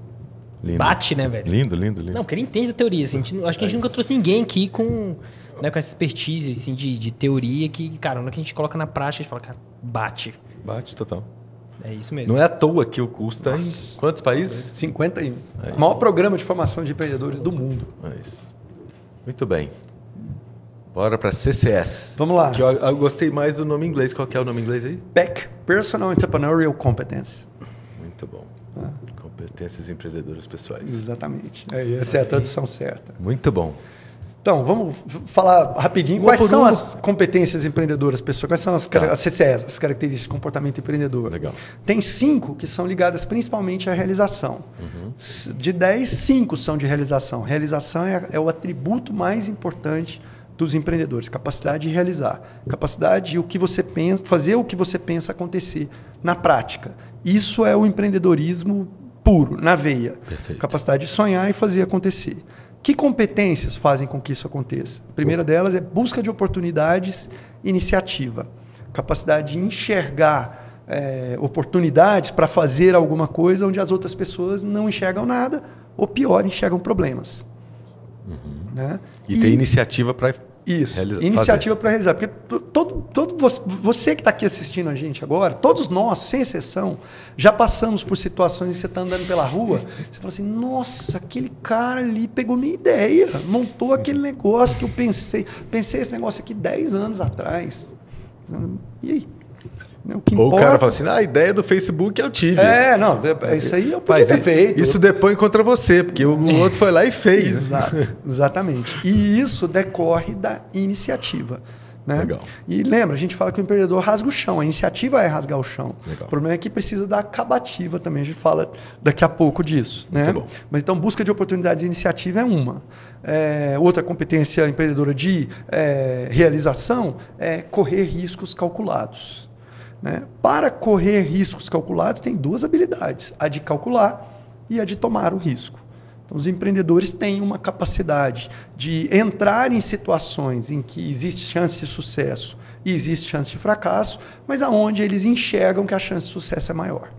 lindo. Bate, né, velho? Lindo. Não, porque ele entende da teoria. Assim, acho que a gente nunca trouxe ninguém aqui com essa expertise assim, de teoria que, cara, na hora que a gente coloca na prática, a gente fala, cara, bate. Bate total. É isso mesmo. Não é à toa que o curso está em quantos países? 51. O maior programa de formação de empreendedores do mundo. É isso. Muito bem. Bora para CCS. Vamos lá. Que eu gostei mais do nome em inglês. Qual que é o nome em inglês aí? PEC, Personal Entrepreneurial Competence. Muito bom. Competências empreendedoras pessoais. Exatamente. Essa é a tradução certa. Muito bom. Então, vamos falar rapidinho. Quais são as competências empreendedoras pessoais? Quais são as CCEs, as características de comportamento empreendedor? Legal. Tem 5 que são ligadas principalmente à realização. De 10, 5 são de realização. Realização é o atributo mais importante dos empreendedores. Capacidade de realizar. Capacidade de o que você pensa, fazer o que você pensa acontecer na prática. Isso é o empreendedorismo puro, na veia. Perfeito. Capacidade de sonhar e fazer acontecer. Que competências fazem com que isso aconteça? A primeira delas é busca de oportunidades, iniciativa. Capacidade de enxergar oportunidades para fazer alguma coisa onde as outras pessoas não enxergam nada, ou pior, enxergam problemas. Né? E ter iniciativa para isso, iniciativa para realizar. Porque você que está aqui assistindo a gente agora, todos nós, sem exceção, já passamos por situações em que você está andando pela rua, você fala assim, nossa, aquele cara ali pegou minha ideia, montou aquele negócio que eu pensei esse negócio aqui 10 anos atrás. E aí? Ou o cara fala assim, a ideia do Facebook eu tive. Isso aí eu podia ter feito. Isso depõe contra você, porque o outro foi lá e fez. Exato, exatamente. E isso decorre da iniciativa. Né? Legal. E lembra, a gente fala que o empreendedor rasga o chão, a iniciativa é rasgar o chão. Legal. O problema é que precisa da acabativa também, a gente fala daqui a pouco disso. Né? Muito bom. Mas então, busca de oportunidades e iniciativa é uma. Outra competência empreendedora de realização é correr riscos calculados. Né? Para correr riscos calculados, tem 2 habilidades, a de calcular e a de tomar o risco. Então, os empreendedores têm uma capacidade de entrar em situações em que existe chance de sucesso e existe chance de fracasso, mas aonde eles enxergam que a chance de sucesso é maior.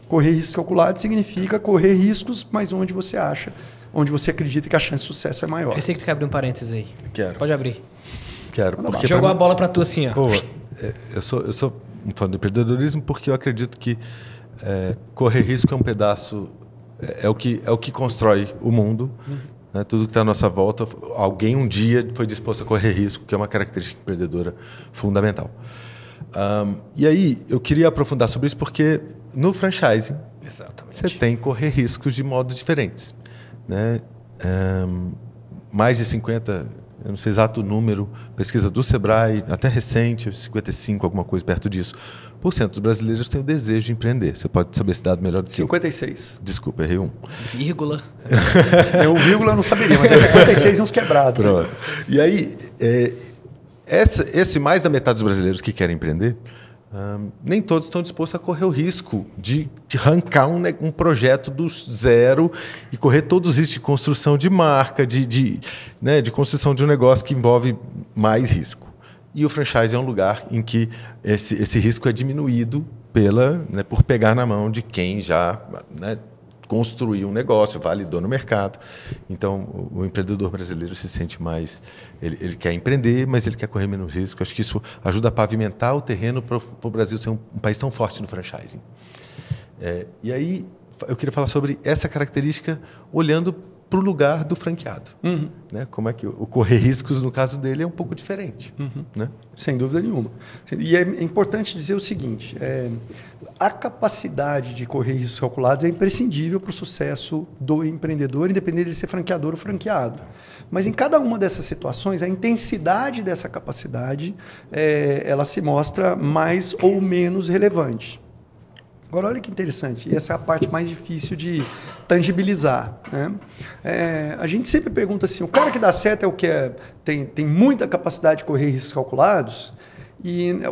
Correr riscos calculados significa correr riscos, mas onde você acredita que a chance de sucesso é maior. Eu sei que tu quer abrir um parênteses aí. Quero. Pode abrir. Quero. Jogou a bola para tu assim, ó. Pô, eu sou um fã do empreendedorismo porque eu acredito que correr risco é um pedaço, é o que constrói o mundo. Né? Tudo que está à nossa volta, alguém um dia foi disposto a correr risco, que é uma característica empreendedora fundamental. E aí, eu queria aprofundar sobre isso porque no franchising, você tem que correr riscos de modos diferentes. Né? Mais de 50%, eu não sei exato o número, pesquisa do Sebrae, até recente, 55%, alguma coisa perto disso, por cento dos brasileiros têm o desejo de empreender. Você pode saber esse dado melhor do que 56%. Desculpa, errei um. Vírgula. O vírgula eu não saberia, mas é 56 e uns quebrados. Pronto. Né? E aí, esse mais da metade dos brasileiros que querem empreender, nem todos estão dispostos a correr o risco de arrancar um projeto do zero e correr todos os riscos de construção de marca, de construção de um negócio que envolve mais risco. E o franchise é um lugar em que esse risco é diminuído por pegar na mão de quem já construiu um negócio, validou no mercado. Então, o empreendedor brasileiro se sente mais... Ele quer empreender, mas ele quer correr menos risco. Acho que isso ajuda a pavimentar o terreno para o Brasil ser um país tão forte no franchising. E aí, eu queria falar sobre essa característica olhando para o lugar do franqueado. Né? Como é que o correr riscos, no caso dele, é um pouco diferente. Né? Sem dúvida nenhuma. E é importante dizer o seguinte, a capacidade de correr riscos calculados é imprescindível para o sucesso do empreendedor, independente de ser franqueador ou franqueado. Mas em cada uma dessas situações, a intensidade dessa capacidade ela se mostra mais ou menos relevante. Agora, olha que interessante, e essa é a parte mais difícil de tangibilizar. Né? A gente sempre pergunta assim, o cara que dá certo é o que tem muita capacidade de correr riscos calculados,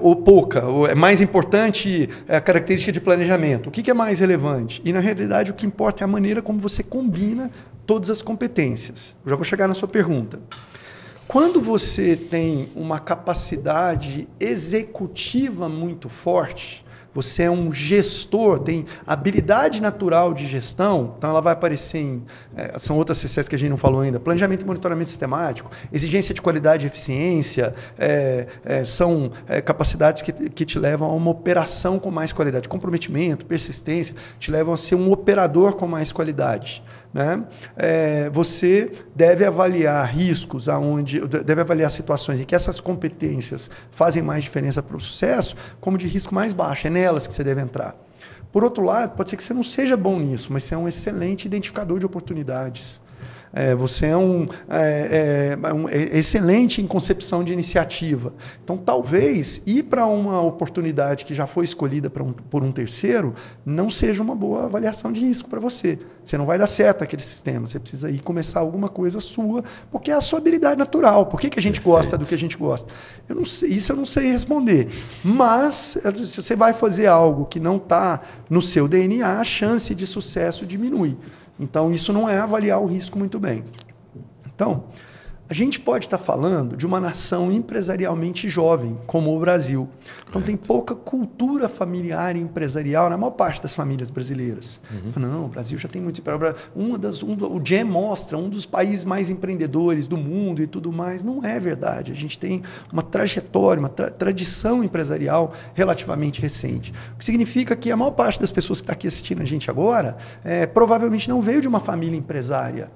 ou pouca, ou é mais importante a característica de planejamento. O que é mais relevante? E, na realidade, o que importa é a maneira como você combina todas as competências. Eu já vou chegar na sua pergunta. Quando você tem uma capacidade executiva muito forte, você é um gestor, tem habilidade natural de gestão, então ela vai aparecer são outras CCs que a gente não falou ainda, planejamento e monitoramento sistemático, exigência de qualidade e eficiência, são capacidades que te levam a uma operação com mais qualidade, comprometimento, persistência, te levam a ser um operador com mais qualidade. Né? Você deve avaliar riscos, deve avaliar situações em que essas competências fazem mais diferença para o sucesso, como de risco mais baixo. É nelas que você deve entrar. Por outro lado, pode ser que você não seja bom nisso, mas você é um excelente identificador de oportunidades. Você é um excelente em concepção de iniciativa. Então, talvez ir para uma oportunidade que já foi escolhida por um terceiro não seja uma boa avaliação de risco para você. Você não vai dar certo aquele sistema. Você precisa ir começar alguma coisa sua, porque é a sua habilidade natural. Por que a gente gosta do que a gente gosta? Eu não sei, isso eu não sei responder. Mas, se você vai fazer algo que não está no seu DNA, a chance de sucesso diminui. Então, isso não é avaliar o risco muito bem. Então, a gente pode estar falando de uma nação empresarialmente jovem, como o Brasil. Então, tem pouca cultura familiar e empresarial na maior parte das famílias brasileiras. Não, o Brasil já tem muito... O GEM mostra um dos países mais empreendedores do mundo e tudo mais. Não é verdade. A gente tem uma trajetória, uma tradição empresarial relativamente recente. O que significa que a maior parte das pessoas que está aqui assistindo a gente agora provavelmente não veio de uma família empresária.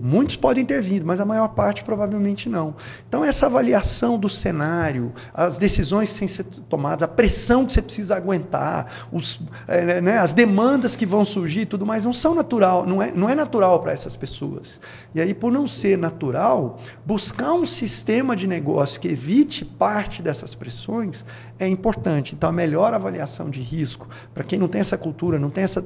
Muitos podem ter vindo, mas a maior parte provavelmente não. Então, essa avaliação do cenário, as decisões que têm que ser tomadas, a pressão que você precisa aguentar, as demandas que vão surgir e tudo mais, não são natural, não é natural para essas pessoas. E aí, por não ser natural, buscar um sistema de negócio que evite parte dessas pressões é importante. Então, a melhor avaliação de risco, para quem não tem essa cultura, não tem essa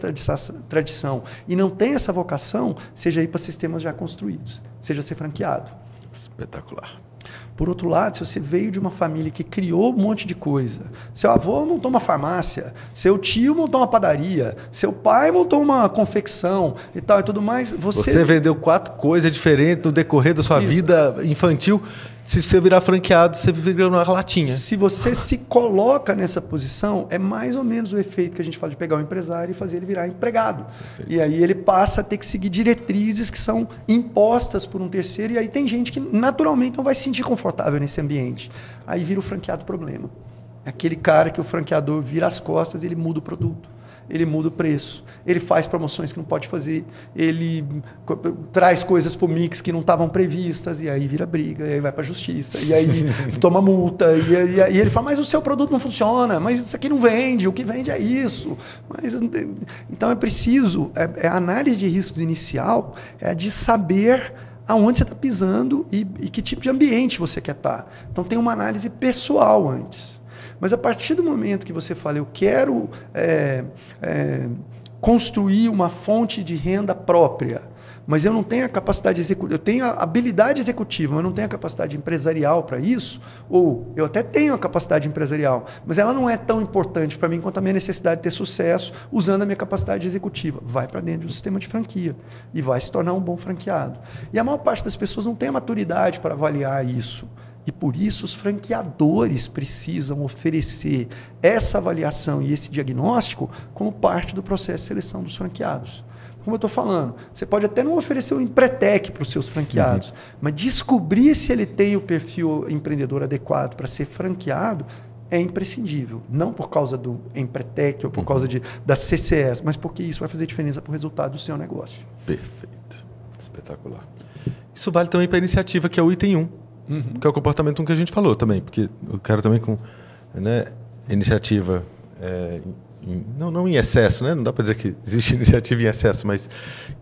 tradição e não tem essa vocação, seja ir para sistemas já construídos, seja ser franqueado. Espetacular. Por outro lado, se você veio de uma família que criou um monte de coisa, seu avô montou uma farmácia, seu tio montou uma padaria, seu pai montou uma confecção e tal e tudo mais, você vendeu 4 coisas diferentes no decorrer da sua vida infantil. Se você virar franqueado, você vira uma latinha. Se você se coloca nessa posição, é mais ou menos o efeito que a gente fala de pegar um empresário e fazer ele virar empregado. Perfeito. E aí ele passa a ter que seguir diretrizes que são impostas por um terceiro, e aí tem gente que naturalmente não vai se sentir confortável nesse ambiente. Aí vira o franqueado problema. É aquele cara que o franqueador vira as costas e ele muda o produto. Ele muda o preço, ele faz promoções que não pode fazer, ele traz coisas para o mix que não estavam previstas, e aí vira briga, e aí vai para a justiça, e aí toma multa, e ele fala, mas o seu produto não funciona, mas isso aqui não vende, o que vende é isso. Então é preciso, a análise de riscos inicial é de saber aonde você está pisando e que tipo de ambiente você quer estar. Então tem uma análise pessoal antes. Mas a partir do momento que você fala, eu quero construir uma fonte de renda própria, mas eu não tenho a capacidade executiva, eu tenho a habilidade executiva, mas não tenho a capacidade empresarial para isso, ou eu até tenho a capacidade empresarial, mas ela não é tão importante para mim quanto a minha necessidade de ter sucesso usando a minha capacidade executiva. Vai para dentro do sistema de franquia e vai se tornar um bom franqueado. E a maior parte das pessoas não tem a maturidade para avaliar isso. E por isso os franqueadores precisam oferecer essa avaliação e esse diagnóstico como parte do processo de seleção dos franqueados. Como eu estou falando, você pode até não oferecer um empretec para os seus franqueados, mas descobrir se ele tem o perfil empreendedor adequado para ser franqueado é imprescindível. Não por causa do empretec ou por causa da CCS, mas porque isso vai fazer diferença para o resultado do seu negócio. Perfeito. Espetacular. Isso vale também para a iniciativa, que é o item 1. Que é o comportamento que a gente falou também, porque eu quero também com iniciativa, não em excesso, né? Não dá para dizer que existe iniciativa em excesso, mas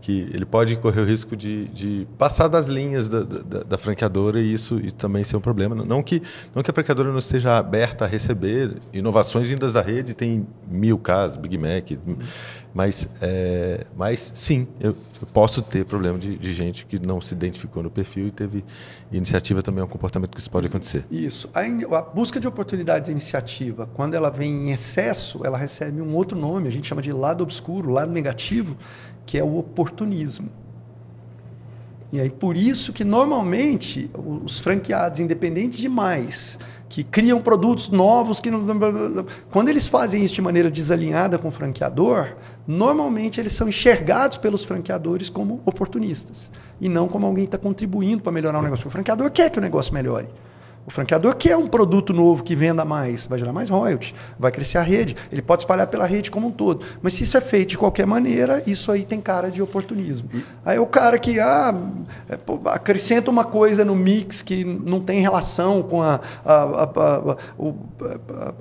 que ele pode correr o risco de passar das linhas da franqueadora e isso também ser um problema. Não que a franqueadora não esteja aberta a receber inovações vindas da rede, tem 1000 casos, Big Mac, mas sim, eu posso ter problema de gente que não se identificou no perfil e teve iniciativa também, é um comportamento que isso pode acontecer. Isso. A busca de oportunidades de iniciativa, quando ela vem em excesso, ela recebe um outro nome, a gente chama de lado obscuro, lado negativo, que é o oportunismo. E aí, por isso que normalmente os franqueados, independentes demais, que criam produtos novos, quando eles fazem isso de maneira desalinhada com o franqueador, normalmente eles são enxergados pelos franqueadores como oportunistas e não como alguém que está contribuindo para melhorar o negócio. O franqueador quer que o negócio melhore. O franqueador quer um produto novo que venda mais, vai gerar mais royalties, vai crescer a rede, ele pode espalhar pela rede como um todo. Mas se isso é feito de qualquer maneira, isso aí tem cara de oportunismo. Aí o cara que acrescenta uma coisa no mix que não tem relação com a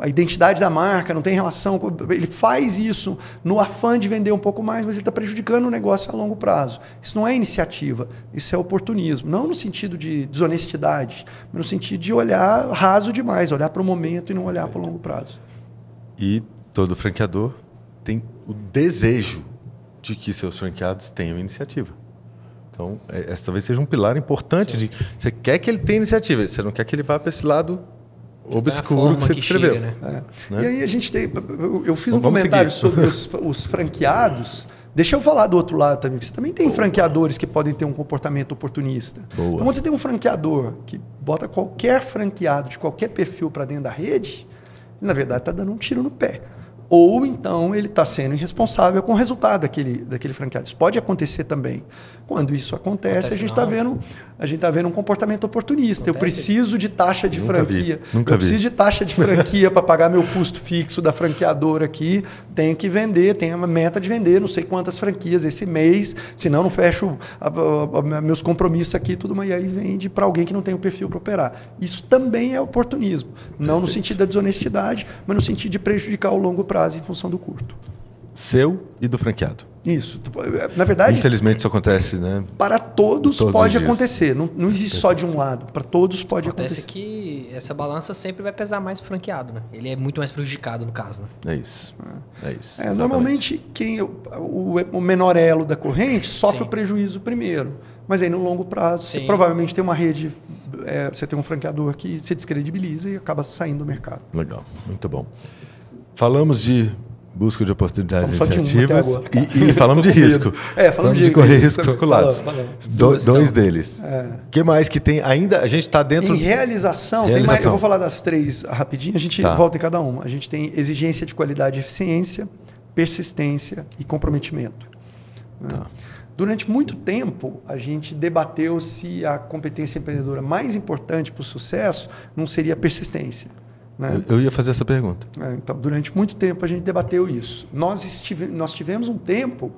identidade da marca, não tem relação com... Ele faz isso no afã de vender um pouco mais, mas ele está prejudicando o negócio a longo prazo. Isso não é iniciativa, isso é oportunismo. Não no sentido de desonestidade, mas no sentido de olhar raso demais, olhar para o momento e não olhar para o longo prazo. E todo franqueador tem o desejo de que seus franqueados tenham iniciativa. Então, esse talvez seja um pilar importante. Você quer que ele tenha iniciativa, você não quer que ele vá para esse lado obscuro que você descreveu. Chega, né? E aí a gente tem... Eu fiz um comentário sobre os franqueados. Deixa eu falar do outro lado também. Você também tem franqueadores que podem ter um comportamento oportunista. Então, quando você tem um franqueador que bota qualquer franqueado de qualquer perfil para dentro da rede, na verdade está dando um tiro no pé. Ou então ele está sendo irresponsável com o resultado daquele franqueado. Isso pode acontecer também. Quando isso acontece a gente está vendo um comportamento oportunista. Eu preciso de taxa de franquia. Eu preciso de taxa de franquia para pagar meu custo fixo da franqueadora aqui. Tenho que vender, tenho uma meta de vender não sei quantas franquias esse mês, senão não fecho meus compromissos aqui, tudo, e aí vende para alguém que não tem o perfil para operar. Isso também é oportunismo. Não no sentido da desonestidade, mas no sentido de prejudicar o longo prazo em função do curto. Seu e do franqueado. Isso. Na verdade... Infelizmente isso acontece, né? Para todos pode acontecer. Não existe só de um lado. Para todos pode acontecer. Acontece que essa balança sempre vai pesar mais para o franqueado, né? Ele é muito mais prejudicado no caso, né? É isso. Normalmente, o menor elo da corrente sofre o prejuízo primeiro. Mas aí no longo prazo, você provavelmente tem uma rede... você tem um franqueador que se descredibiliza e acaba saindo do mercado. Legal. Muito bom. Falamos de busca de oportunidades iniciativas e falamos de risco. Falamos de correr riscos calculados. Dois deles. O que mais que tem ainda? A gente está dentro... Em realização, tem mais, eu vou falar das três rapidinho, a gente volta em cada uma. A gente tem exigência de qualidade e eficiência, persistência e comprometimento. Durante muito tempo, a gente debateu se a competência empreendedora mais importante para o sucesso não seria a persistência. Né? Eu ia fazer essa pergunta. Então, durante muito tempo a gente debateu isso. Nós tivemos um tempo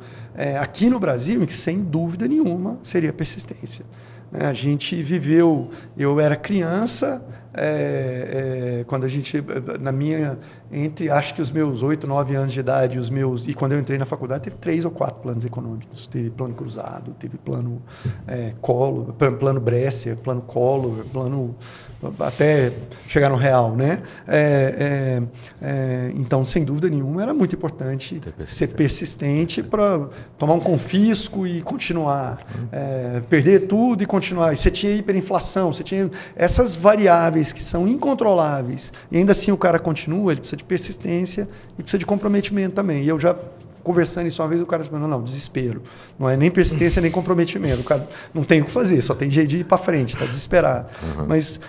aqui no Brasil em que, sem dúvida nenhuma, seria persistência. A gente viveu... Eu era criança, quando a gente... acho que os meus 8, 9 anos de idade, e quando eu entrei na faculdade, teve 3 ou 4 planos econômicos. Teve plano cruzado, teve plano Collor, plano Bresser, plano Collor, plano... até chegar no real, né? Então, sem dúvida nenhuma, era muito importante ser persistente para tomar um confisco e continuar. Perder tudo e continuar. E você tinha hiperinflação, você tinha essas variáveis que são incontroláveis. E ainda assim o cara continua, ele precisa de persistência e precisa de comprometimento também. E eu já... Conversando isso uma vez, o cara falou, não, desespero. Não é nem persistência, nem comprometimento. O cara não tem o que fazer, só tem jeito de ir para frente, está desesperado. Mas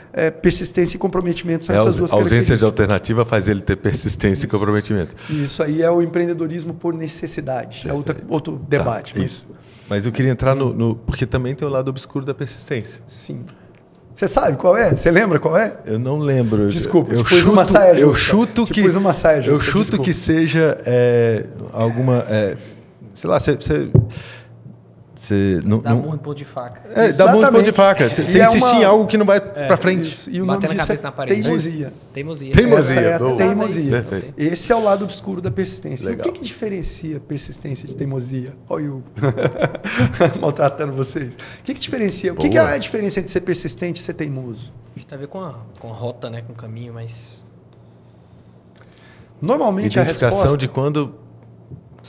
persistência e comprometimento são essas duas características. A ausência de alternativa faz ele ter persistência e comprometimento. Isso aí é o empreendedorismo por necessidade. Perfeito. É outro debate. Mas eu queria entrar porque também tem o lado obscuro da persistência. Sim. Você sabe qual é? Você lembra qual é? Eu não lembro. Desculpa, eu pus uma saia justa. Eu chuto que... pus uma saia justa, eu chuto que seja alguma... sei lá, você não... Dá murro em ponto de faca. Dá murro em ponto de faca. Você insistir em algo que não vai para frente. Isso. E o nome disso é teimosia. Teimosia. Teimosia. Esse é o lado obscuro da persistência. Legal. O que diferencia persistência de teimosia? Olha eu maltratando vocês. O que diferencia? O que é a diferença entre ser persistente e ser teimoso? Acho que tem a ver com a rota, né? Com o caminho, mas... Normalmente a resposta... de quando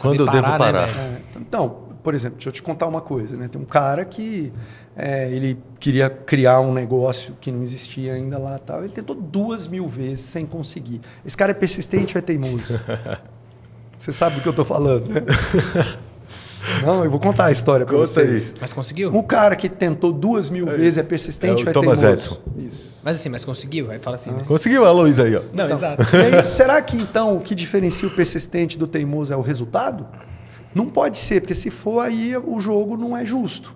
eu devo parar. Né, então, por exemplo, deixa eu te contar uma coisa. Né? Tem um cara que ele queria criar um negócio que não existia ainda lá. Tal. Ele tentou 2.000 vezes sem conseguir. Esse cara é persistente ou é teimoso? Você sabe do que eu estou falando, né? Não, eu vou contar a história para vocês. Mas conseguiu? O cara que tentou 2.000 vezes é persistente ou é Thomas teimoso? Edison. Isso. Mas conseguiu? Aí fala assim... Né? Conseguiu a Luiz aí, ó. Não, então, exato. Aí, será que então o que diferencia o persistente do teimoso é o resultado? Não pode ser, porque se for aí o jogo não é justo.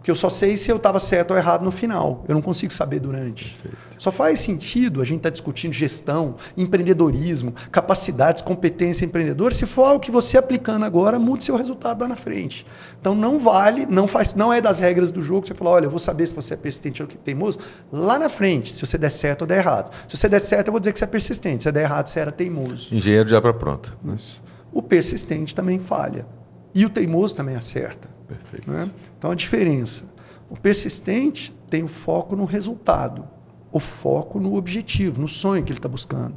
Porque eu só sei se eu estava certo ou errado no final. Eu não consigo saber durante. Só faz sentido a gente estar discutindo gestão, empreendedorismo, capacidades, competência empreendedora, se for algo que você aplicando agora, mude seu resultado lá na frente. Então não vale, não é das regras do jogo que você fala, olha, eu vou saber se você é persistente ou teimoso lá na frente, se você der certo ou der errado. Se você der certo, eu vou dizer que você é persistente. Se você der errado, você era teimoso. Engenheiro de obra pronta. O persistente também falha. E o teimoso também acerta. Perfeito. Né? Então a diferença. O persistente tem o foco no resultado, o foco no objetivo, no sonho que ele está buscando.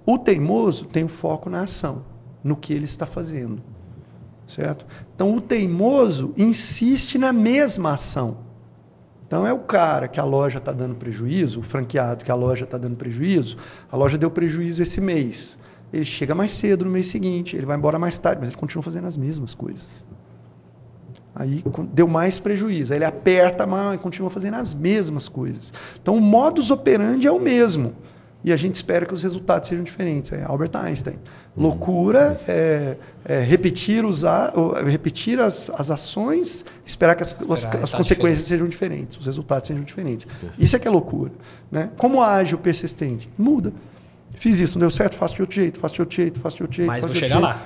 O teimoso tem o foco na ação, no que ele está fazendo. Certo? Então o teimoso insiste na mesma ação. Então é o cara que a loja está dando prejuízo, o franqueado que a loja está dando prejuízo, a loja deu prejuízo esse mês. Ele chega mais cedo no mês seguinte, ele vai embora mais tarde, mas ele continua fazendo as mesmas coisas. Aí deu mais prejuízo, aí ele aperta mais e continua fazendo as mesmas coisas. Então o modus operandi é o mesmo. E a gente espera que os resultados sejam diferentes. É Albert Einstein. Loucura é repetir as ações, esperar que as consequências sejam diferentes, os resultados sejam diferentes. Isso é que é loucura. Né? Como age o persistente? Muda. Fiz isso, não deu certo, faço de outro jeito, faço de outro jeito, faço de outro jeito. Mas vou chegar lá.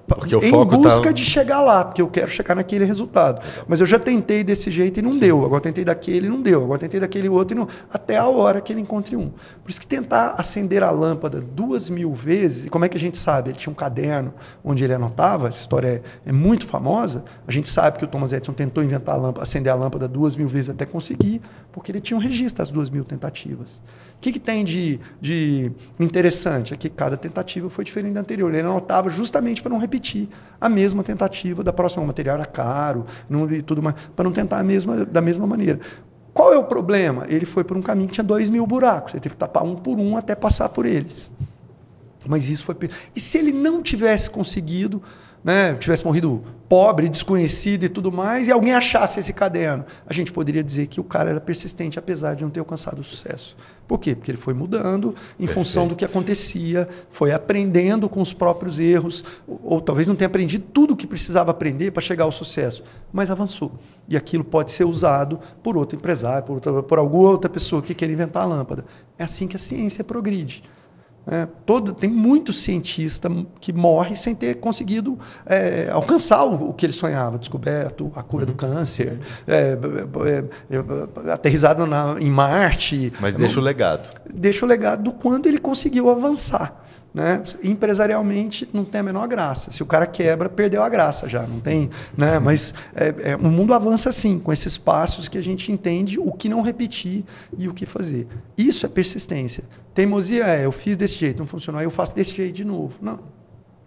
Porque o em foco busca de chegar lá, porque eu quero chegar naquele resultado. Mas eu já tentei desse jeito e não deu. Agora tentei daquele e não deu. Agora tentei daquele outro e não. Até a hora que ele encontre um. Por isso que tentar acender a lâmpada 2000 vezes, e como é que a gente sabe? Ele tinha um caderno onde ele anotava, essa história é muito famosa. A gente sabe que o Thomas Edison tentou inventar acender a lâmpada 2000 vezes até conseguir, porque ele tinha um registro das 2000 tentativas. O que tem de interessante? É que cada tentativa foi diferente da anterior. Ele anotava justamente para não repetir a mesma tentativa da próxima. O material era caro e tudo mais, para não tentar da mesma maneira. Qual é o problema? Ele foi por um caminho que tinha 2000 buracos. Ele teve que tapar um por um até passar por eles. Mas isso foi... E se ele não tivesse conseguido, né, tivesse morrido pobre, desconhecido e tudo mais, e alguém achasse esse caderno, a gente poderia dizer que o cara era persistente, apesar de não ter alcançado o sucesso. Por quê? Porque ele foi mudando em função do que acontecia, foi aprendendo com os próprios erros, ou talvez não tenha aprendido tudo o que precisava aprender para chegar ao sucesso, mas avançou. E aquilo pode ser usado por outro empresário, por alguma outra pessoa que queira inventar a lâmpada. É assim que a ciência progride. Tem muito cientista que morre sem ter conseguido alcançar o que ele sonhava, descoberto a cura do câncer, aterrissado em Marte. Mas deixa o legado. Deixa o legado do quando ele conseguiu avançar. Né? Empresarialmente não tem a menor graça. Se o cara quebra, perdeu a graça já, não tem, né? Mas o mundo avança assim, com esses passos que a gente entende o que não repetir e o que fazer. Isso é persistência. Teimosia eu fiz desse jeito, não funcionou, aí eu faço desse jeito de novo. Não,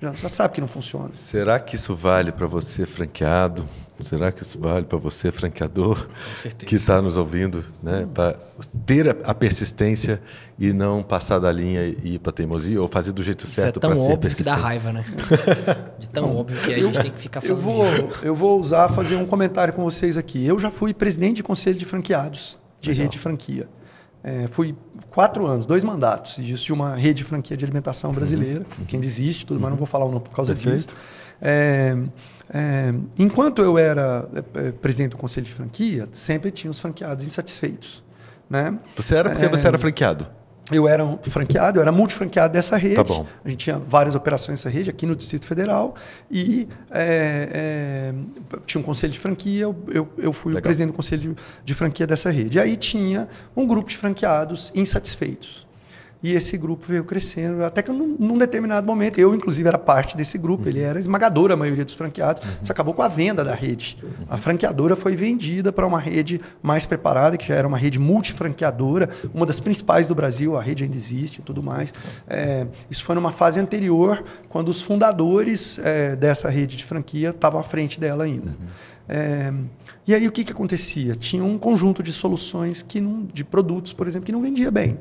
já sabe que não funciona. Será que isso vale para você franqueado? Será que isso vale para você franqueador? Com certeza. Que está nos ouvindo, né? Para ter a persistência e não passar da linha e ir para teimosia ou fazer do jeito certo para ser persistente. persistente. Isso é tão óbvio que dá raiva, né? De tão óbvio que a gente tem que ficar falando. Eu vou fazer um comentário com vocês aqui. Eu já fui presidente de conselho de franqueados, de rede de franquia. Fui 4 anos, 2 mandatos, isso de uma rede de franquia de alimentação brasileira, que ainda existe, tudo, mas não vou falar o nome por causa disso. Enquanto eu era presidente do conselho de franquia, sempre tinha os franqueados insatisfeitos. Né? Você era porque você era franqueado? Eu era um franqueado, eu era multifranqueado dessa rede. Tá bom. A gente tinha várias operações nessa rede aqui no Distrito Federal e tinha um conselho de franquia, eu fui o presidente do conselho de franquia dessa rede. E aí tinha um grupo de franqueados insatisfeitos. E esse grupo veio crescendo, até que num determinado momento, eu inclusive era parte desse grupo, ele era esmagador a maioria dos franqueados, isso acabou com a venda da rede. A franqueadora foi vendida para uma rede mais preparada, que já era uma rede multifranqueadora, uma das principais do Brasil, a rede ainda existe e tudo mais. Isso foi numa fase anterior, quando os fundadores dessa rede de franquia estavam à frente dela ainda. E aí o que acontecia? Tinha um conjunto de soluções, de produtos, por exemplo, que não vendia bem.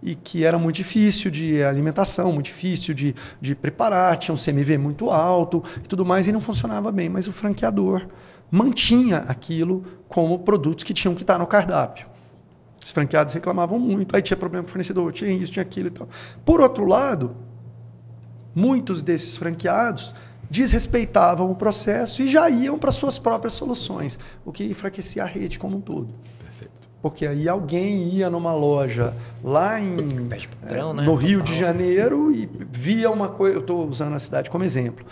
E que era muito difícil de alimentação, muito difícil de preparar, tinha um CMV muito alto e tudo mais, e não funcionava bem. Mas o franqueador mantinha aquilo como produtos que tinham que estar no cardápio. Os franqueados reclamavam muito, aí tinha problema com o fornecedor, tinha isso, tinha aquilo e tal. Por outro lado, muitos desses franqueados desrespeitavam o processo e já iam para suas próprias soluções, o que enfraquecia a rede como um todo. Perfeito. Porque aí alguém ia numa loja lá Padrão, né? no Rio de Janeiro e via uma coisa, eu estou usando a cidade como exemplo,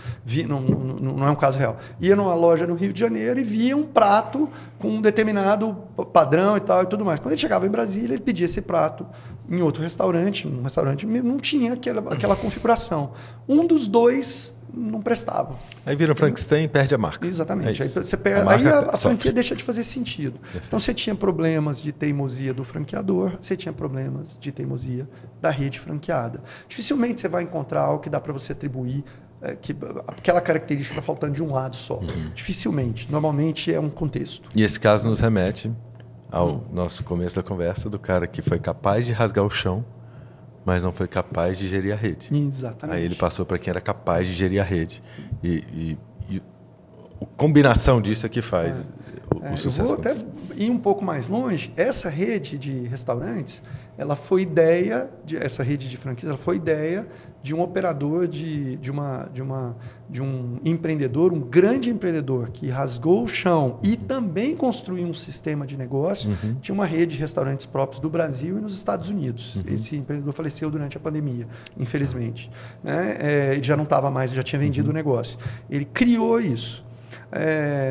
não é um caso real, ia numa loja no Rio de Janeiro e via um prato com um determinado padrão e tal e tudo mais. Quando ele chegava em Brasília, ele pedia esse prato em outro restaurante, um restaurante não tinha aquela configuração. Um dos dois não prestava. Aí vira Frankenstein e perde a marca. Exatamente. É Aí isso. você perde, A aí marca a franquia deixa de fazer sentido. Então você tinha problemas de teimosia do franqueador, você tinha problemas de teimosia da rede franqueada. Dificilmente você vai encontrar algo que dá para você atribuir que aquela característica está faltando de um lado só. Dificilmente. Normalmente é um contexto. E esse caso nos remete ao nosso começo da conversa do cara que foi capaz de rasgar o chão, mas não foi capaz de gerir a rede. Exatamente. Aí ele passou para quem era capaz de gerir a rede. E a combinação disso é que faz o sucesso. Eu vou até ir um pouco mais longe. Essa rede de restaurantes, essa rede de franquias, ela foi ideia de um operador, de um empreendedor, um grande empreendedor que rasgou o chão e também construiu um sistema de negócio. Tinha uma rede de restaurantes próprios do Brasil e nos Estados Unidos. Esse empreendedor faleceu durante a pandemia, infelizmente. Né? Ele já não estava mais, já tinha vendido o negócio. Ele criou isso.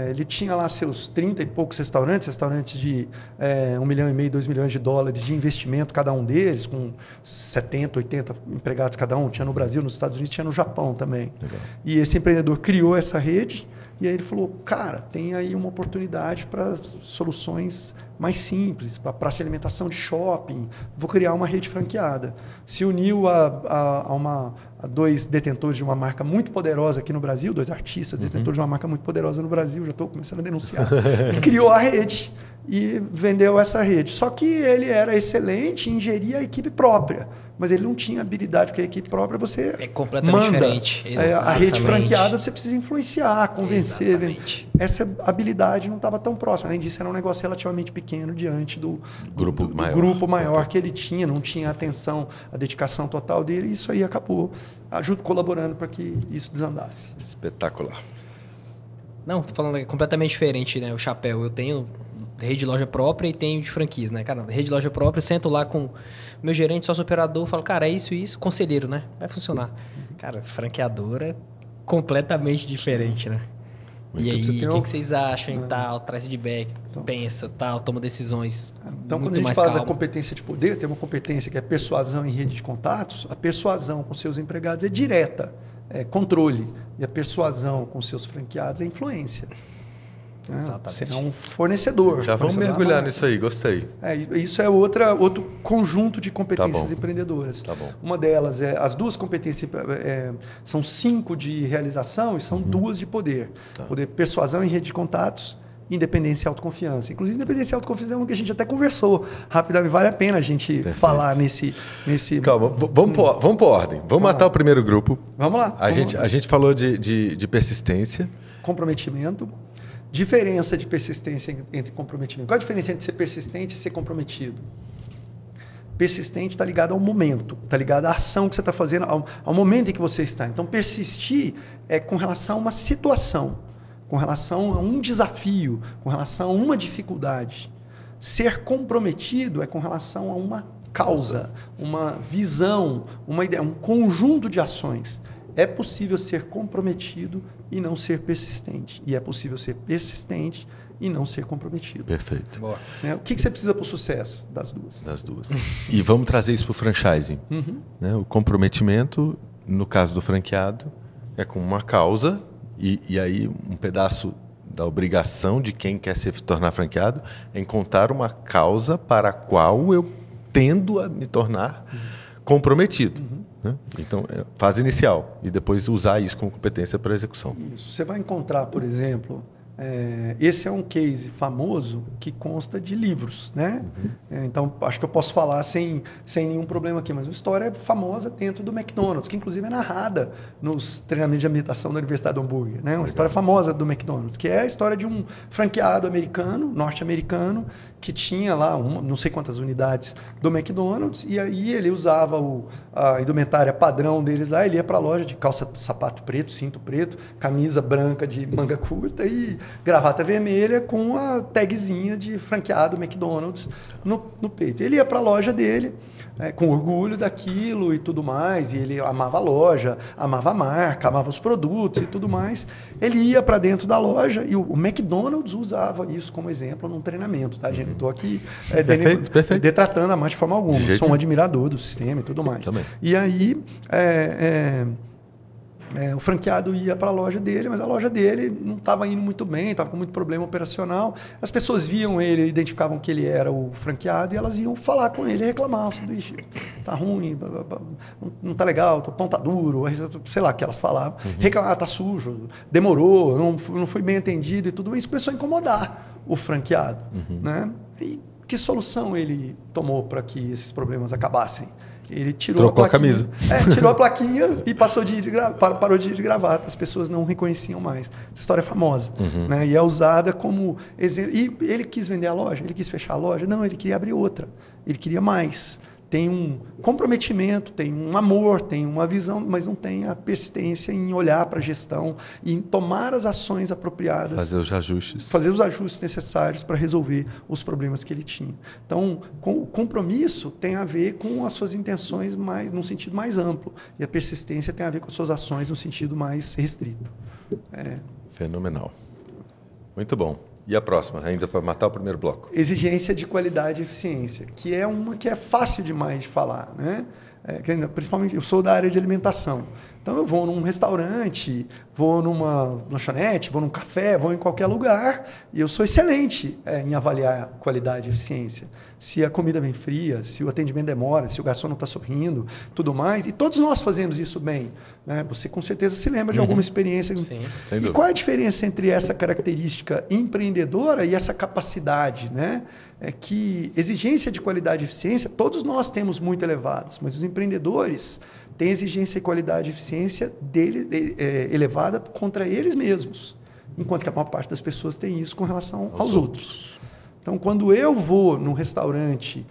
Ele tinha lá seus 30 e poucos restaurantes de $1,5 milhão, $2 milhões de investimento cada um deles, com 70, 80 empregados cada um. Tinha no Brasil, nos Estados Unidos, tinha no Japão também. Legal. E esse empreendedor criou essa rede e aí ele falou, cara, tem aí uma oportunidade para soluções mais simples, para praça de alimentação de shopping, vou criar uma rede franqueada. Se uniu a dois detentores de uma marca muito poderosa aqui no Brasil, dois artistas detentores de uma marca muito poderosa no Brasil, já estou começando a denunciar. Ele criou a rede e vendeu essa rede. Só que ele era excelente em gerir a equipe própria, mas ele não tinha habilidade, porque a equipe própria você é completamente diferente. A rede franqueada você precisa influenciar, convencer. Essa habilidade não estava tão próxima. Além disso, era um negócio relativamente pequeno diante do grupo maior que ele tinha, não tinha a atenção, a dedicação total dele, e isso aí acabou colaborando para que isso desandasse. Espetacular. Não, tô falando completamente diferente, né? O chapéu. Eu tenho rede de loja própria e tenho de franquias, né? Cara, rede de loja própria, eu sento lá com meu gerente, sócio operador, falo, cara, é isso, conselheiro, né? Vai funcionar. Cara, franqueadora, completamente diferente, né? E aí, o que vocês acham e tal? Traz feedback, pensa, tal, toma decisões. Então, quando a gente fala da competência de poder, tem uma competência que é persuasão em rede de contatos. A persuasão com seus empregados é direta, é controle. E a persuasão com seus franqueados é influência. Você é um fornecedor. Já vamos mergulhar nisso aí, gostei. Isso é outro conjunto de competências empreendedoras. Tá bom. Uma delas as duas competências são 5 de realização e são 2 de poder. Tá. Poder persuasão em rede de contatos, independência e autoconfiança. Inclusive, independência e autoconfiança é uma que a gente até conversou rapidamente. Vale a pena a gente falar nesse... Calma, vamos por ordem. Vamos matar o primeiro grupo. Vamos lá. A gente falou de persistência. Comprometimento. Diferença de persistência entre comprometimento. Qual a diferença entre ser persistente e ser comprometido? Persistente está ligado ao momento, está ligado à ação que você está fazendo, ao momento em que você está. Então, persistir é com relação a uma situação, com relação a um desafio, com relação a uma dificuldade. Ser comprometido é com relação a uma causa, uma visão, uma ideia, um conjunto de ações. É possível ser comprometido e não ser persistente. E é possível ser persistente e não ser comprometido. Perfeito. Boa. O que você precisa para o sucesso? Das duas. Das duas. E vamos trazer isso para o franchising. O comprometimento, no caso do franqueado, é com uma causa e aí um pedaço da obrigação de quem quer se tornar franqueado é encontrar uma causa para a qual eu tendo a me tornar comprometido. Né? Então, fase inicial e depois usar isso como competência para execução. Isso. Você vai encontrar, por exemplo, Esse é um case famoso que consta de livros, né? Então, acho que eu posso falar sem nenhum problema aqui, mas uma história famosa dentro do McDonald's, que inclusive é narrada nos treinamentos de ambientação da Universidade do Hambúrguer, né? Uma história famosa do McDonald's, que é a história de um franqueado americano, norte-americano, que tinha lá não sei quantas unidades do McDonald's, e aí ele usava a indumentária padrão deles lá, ele ia para a loja de calça, sapato preto, cinto preto, camisa branca de manga curta e gravata vermelha com a tagzinha de franqueado McDonald's no peito. Ele ia para a loja dele, com orgulho daquilo e tudo mais, e ele amava a loja, amava a marca, amava os produtos e tudo mais. Ele ia para dentro da loja e o McDonald's usava isso como exemplo num treinamento, tá, gente? Não estou aqui perfeito. detratando a marca de forma alguma. Sou um admirador do sistema e tudo mais. Também. E aí, o franqueado ia para a loja dele, mas a loja dele não estava indo muito bem, estava com muito problema operacional. As pessoas viam ele, identificavam que ele era o franqueado e elas iam falar com ele, reclamar, sanduíche, tá ruim, não tá legal, o pão tá duro, sei lá o que elas falavam. Reclamar, tá sujo, demorou, não foi bem atendido e tudo isso começou a incomodar o franqueado, né? E que solução ele tomou para que esses problemas acabassem? Ele trocou a camisa. Tirou a plaquinha e parou de ir de gravata. As pessoas não reconheciam mais. Essa história é famosa. Né? E é usada como exemplo. E ele quis vender a loja? Ele quis fechar a loja? Não, ele queria abrir outra. Ele queria mais. Tem um comprometimento, tem um amor, tem uma visão, mas não tem a persistência em olhar para a gestão e em tomar as ações apropriadas. Fazer os ajustes. Fazer os ajustes necessários para resolver os problemas que ele tinha. Então, o compromisso tem a ver com as suas intenções num sentido mais amplo. E a persistência tem a ver com as suas ações no sentido mais restrito. Fenomenal. Muito bom. E a próxima, ainda para matar o primeiro bloco? Exigência de qualidade e eficiência, que é uma que é fácil demais de falar, né? Principalmente, eu sou da área de alimentação. Então, eu vou num restaurante, vou numa lanchonete, vou num café, vou em qualquer lugar e eu sou excelente em avaliar qualidade e eficiência. Se a comida vem fria, se o atendimento demora, se o garçom não está sorrindo, tudo mais. E todos nós fazemos isso bem. Né? Você, com certeza, se lembra de alguma experiência. Sim. E qual é a diferença entre essa característica empreendedora e essa capacidade, né? É que exigência de qualidade e eficiência, todos nós temos muito elevadas, mas os empreendedores têm exigência de qualidade e eficiência elevada contra eles mesmos, enquanto que a maior parte das pessoas tem isso com relação aos outros. Então, quando eu vou num restaurante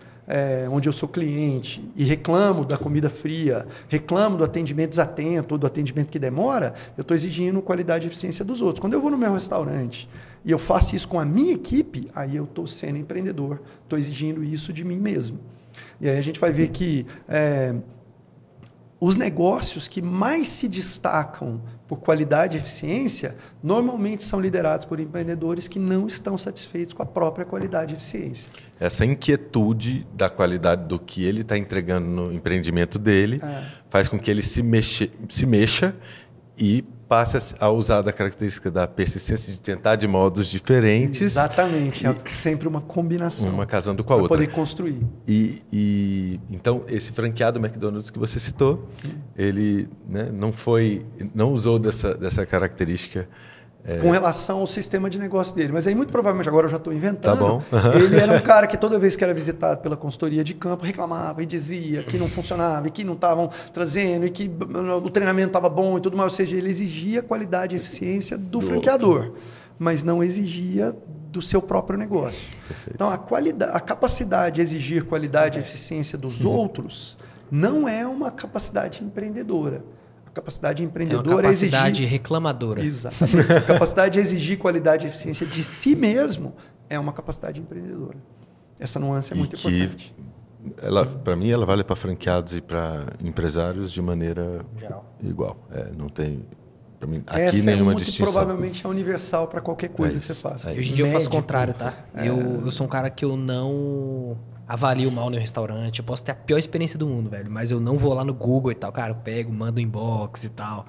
onde eu sou cliente e reclamo da comida fria, reclamo do atendimento desatento ou do atendimento que demora, eu estou exigindo qualidade e eficiência dos outros. Quando eu vou no meu restaurante e eu faço isso com a minha equipe, aí eu estou sendo empreendedor, estou exigindo isso de mim mesmo. E aí a gente vai ver que os negócios que mais se destacam por qualidade e eficiência, normalmente são liderados por empreendedores que não estão satisfeitos com a própria qualidade e eficiência. Essa inquietude da qualidade do que ele está entregando no empreendimento dele faz com que ele se mexa e passe a usar da característica da persistência de tentar de modos diferentes. Exatamente. É sempre uma combinação. Uma casando com a outra. Para poder construir. Então, esse franqueado McDonald's que você citou, ele, né, não usou dessa característica. Com relação ao sistema de negócio dele. Mas aí, muito provavelmente, agora eu já estou inventando. Tá bom. Ele era um cara que toda vez que era visitado pela consultoria de campo, reclamava e dizia que não funcionava, e que não estavam trazendo, e que o treinamento estava bom e tudo mais. Ou seja, ele exigia qualidade e eficiência do franqueador, mas não exigia do seu próprio negócio. Perfeito. Então, a capacidade de exigir qualidade e eficiência dos outros não é uma capacidade empreendedora. A capacidade empreendedora é uma capacidade reclamadora. Exatamente. A capacidade de exigir qualidade e eficiência de si mesmo é uma capacidade empreendedora. Essa nuance é muito importante. Para mim, ela vale para franqueados e para empresários de maneira igual. Não tem, para mim, aqui nenhuma distinção. Provavelmente é universal para qualquer coisa que você faça. Hoje em dia eu faço o contrário, tá? Eu sou um cara que eu não avalio mal no restaurante. Eu posso ter a pior experiência do mundo, velho. Mas eu não vou lá no Google e tal. Cara, eu pego, mando um inbox e tal.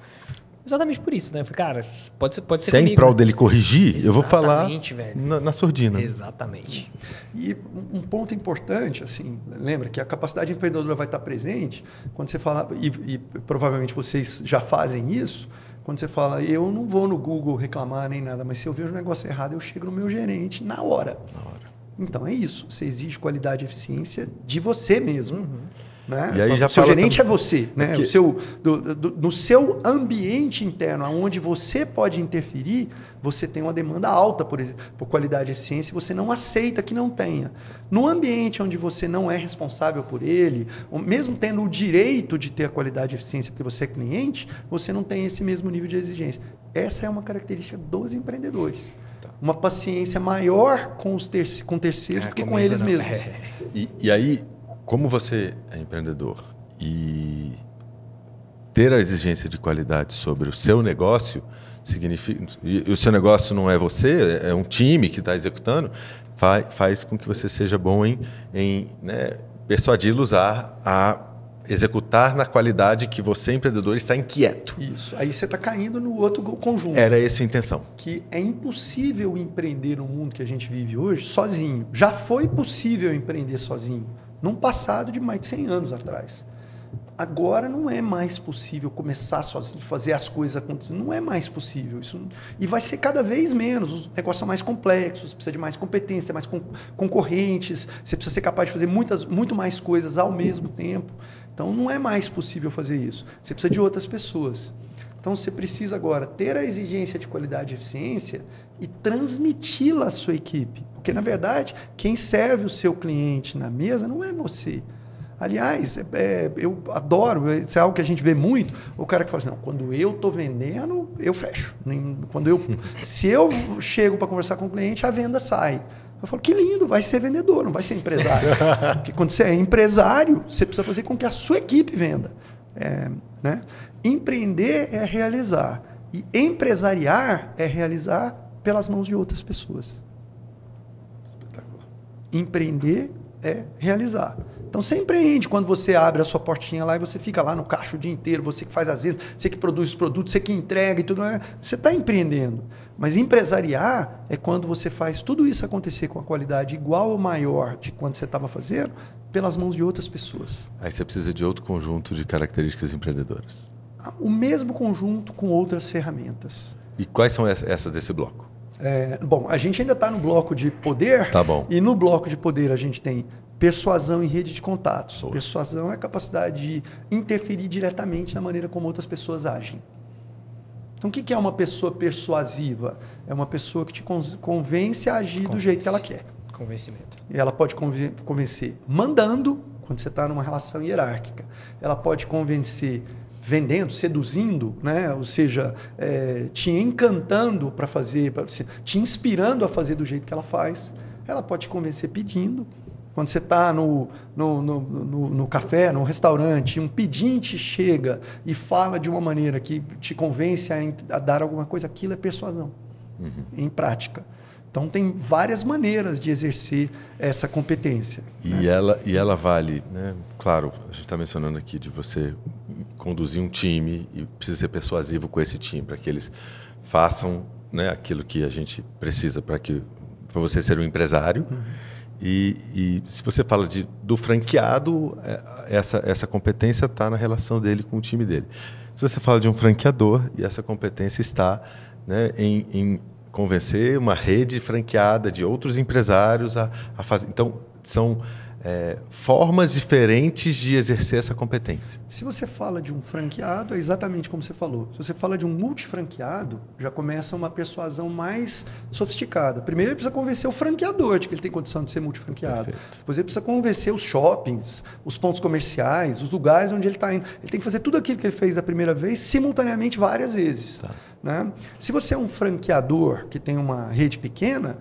Exatamente por isso, né? Eu falei, cara, pode ser se comigo, é em prol dele corrigir, eu vou falar velho. Na surdina. Exatamente. E um ponto importante, assim, lembra que a capacidade empreendedora vai estar presente quando você fala, e provavelmente vocês já fazem isso, Quando você fala, eu não vou no Google reclamar nem nada, mas se eu vejo um negócio errado, eu chego no meu gerente na hora. Então é isso. Você exige qualidade e eficiência de você mesmo. Né? E aí já o seu gerente também... é você. Né? Porque... No seu ambiente interno, onde você pode interferir, você tem uma demanda alta por qualidade e eficiência e você não aceita que não tenha. No ambiente onde você não é responsável por ele, mesmo tendo o direito de ter a qualidade e eficiência porque você é cliente, você não tem esse mesmo nível de exigência. Essa é uma característica dos empreendedores. Uma paciência maior com terceiros do que com eles mesmos. E aí, como você é empreendedor e ter a exigência de qualidade sobre o seu negócio significa, e o seu negócio não é você, é um time que está executando, faz com que você seja bom em né, persuadi-los a executar na qualidade que você, empreendedor, está inquieto. Isso. Aí você está caindo no outro conjunto. Era essa a intenção. Que é impossível empreender no mundo que a gente vive hoje sozinho. Já foi possível empreender sozinho, num passado de mais de 100 anos atrás. Agora não é mais possível começar sozinho, fazer as coisas acontecer. Não é mais possível. E vai ser cada vez menos. Os negócios são mais complexos, você precisa de mais competência, mais concorrentes, você precisa ser capaz de fazer muito mais coisas ao mesmo tempo. Então não é mais possível fazer isso. Você precisa de outras pessoas. Então você precisa agora ter a exigência de qualidade e eficiência e transmiti-la à sua equipe. Porque, na verdade, quem serve o seu cliente na mesa não é você. Aliás, eu adoro, isso é algo que a gente vê muito, o cara que fala assim, não, quando eu estou vendendo, eu fecho. Se eu chego para conversar com o cliente, a venda sai. Eu falo, que lindo, vai ser vendedor, não vai ser empresário. Porque quando você é empresário, você precisa fazer com que a sua equipe venda. Né? Empreender é realizar. E empresariar é realizar pelas mãos de outras pessoas. Espetacular. Empreender é realizar. Então você empreende quando você abre a sua portinha lá e você fica lá no caixa o dia inteiro, você que faz as vendas, você que produz os produtos, você que entrega e tudo mais. Você está empreendendo. Mas empresariar é quando você faz tudo isso acontecer com a qualidade igual ou maior de quando você estava fazendo, pelas mãos de outras pessoas. Aí você precisa de outro conjunto de características empreendedoras. O mesmo conjunto com outras ferramentas. E quais são essas desse bloco? Bom, a gente ainda está no bloco de poder. Tá bom. E no bloco de poder a gente tem persuasão em rede de contatos. Boa. Persuasão é a capacidade de interferir diretamente na maneira como outras pessoas agem. Então, o que é uma pessoa persuasiva? É uma pessoa que te convence a agir do jeito que ela quer. Convencimento. E ela pode convencer mandando, quando você está numa relação hierárquica. Ela pode convencer vendendo, seduzindo, né? Ou seja, te encantando para fazer, te inspirando a fazer do jeito que ela faz. Ela pode te convencer pedindo. Quando você está no café, no restaurante, um pedinte chega e fala de uma maneira que te convence a dar alguma coisa, aquilo é persuasão, em prática. Então, tem várias maneiras de exercer essa competência. E ela vale, né? Claro, a gente está mencionando aqui de você conduzir um time e precisa ser persuasivo com esse time para que eles façam, né, aquilo que a gente precisa para você ser um empresário. E se você fala do franqueado, essa competência está na relação dele com o time dele. Se você fala de um franqueador, e essa competência está, né, em convencer uma rede franqueada de outros empresários a fazer. Então, são formas diferentes de exercer essa competência. Se você fala de um franqueado, é exatamente como você falou. Se você fala de um multifranqueado, já começa uma persuasão mais sofisticada. Primeiro, ele precisa convencer o franqueador de que ele tem condição de ser multifranqueado. Perfeito. Depois, ele precisa convencer os shoppings, os pontos comerciais, os lugares onde ele está indo. Ele tem que fazer tudo aquilo que ele fez da primeira vez, simultaneamente, várias vezes. Tá. Né? Se você é um franqueador que tem uma rede pequena,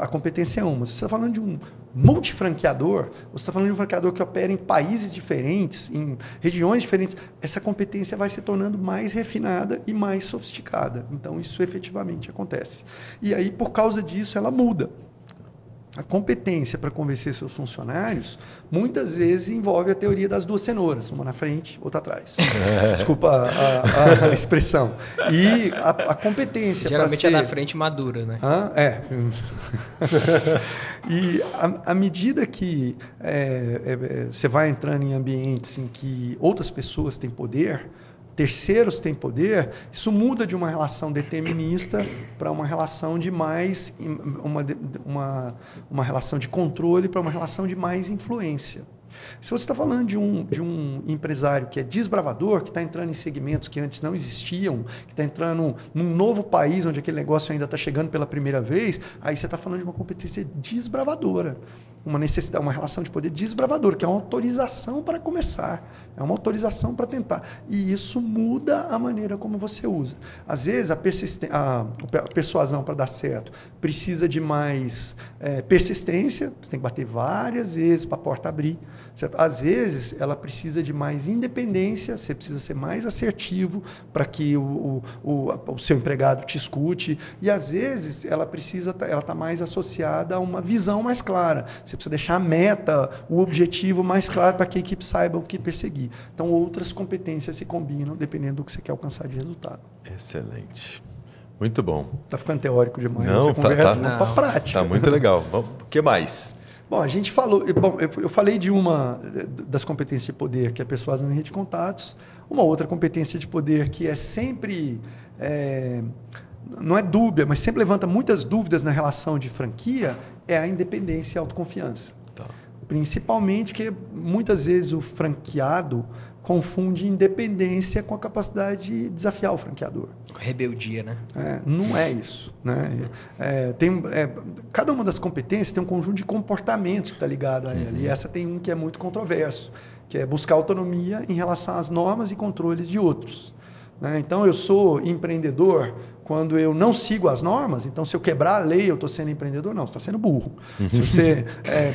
a competência é uma. Se você está falando de um multifranqueador, você está falando de um franqueador que opera em países diferentes, em regiões diferentes, essa competência vai se tornando mais refinada e mais sofisticada. Então, isso efetivamente acontece. E aí, por causa disso, ela muda. A competência para convencer seus funcionários, muitas vezes envolve a teoria das duas cenouras, uma na frente, outra atrás. Desculpa a expressão. E a competência geralmente para ser... é na frente madura, né? E à medida que você vai entrando em ambientes em que outras pessoas têm poder, terceiros têm poder, isso muda de uma relação determinista para uma relação de mais uma relação de controle para uma relação de mais influência. Se você está falando de um empresário que é desbravador, que está entrando em segmentos que antes não existiam, que está entrando num novo país onde aquele negócio ainda está chegando pela primeira vez, aí você está falando de uma competência desbravadora, uma necessidade, uma relação de poder desbravadora, que é uma autorização para começar, é uma autorização para tentar. E isso muda a maneira como você usa. Às vezes, a persuasão para dar certo precisa de mais persistência, você tem que bater várias vezes para a porta abrir. Certo? Às vezes, ela precisa de mais independência, você precisa ser mais assertivo para que o seu empregado te escute. E, às vezes, ela está mais associada a uma visão mais clara. Você precisa deixar a meta, o objetivo mais claro para que a equipe saiba o que perseguir. Então, outras competências se combinam dependendo do que você quer alcançar de resultado. Excelente. Muito bom. Está ficando teórico demais não, essa conversa, vamos para a prática. Está muito legal. O que mais? Bom, a gente falou... eu falei de uma das competências de poder, que é a persuasão em rede de contatos. Uma outra competência de poder que é sempre... não é dúbia, mas sempre levanta muitas dúvidas na relação de franquia, é a independência e a autoconfiança. Tá. Principalmente porque muitas vezes o franqueado confunde independência com a capacidade de desafiar o franqueador. Rebeldia, né? Não é isso. Né? Cada uma das competências tem um conjunto de comportamentos que está ligado a ela. E essa tem um que é muito controverso, que é buscar autonomia em relação às normas e controles de outros. Né? Então, eu sou empreendedor quando eu não sigo as normas. Então, se eu quebrar a lei, eu estou sendo empreendedor? Não, você está sendo burro. Se você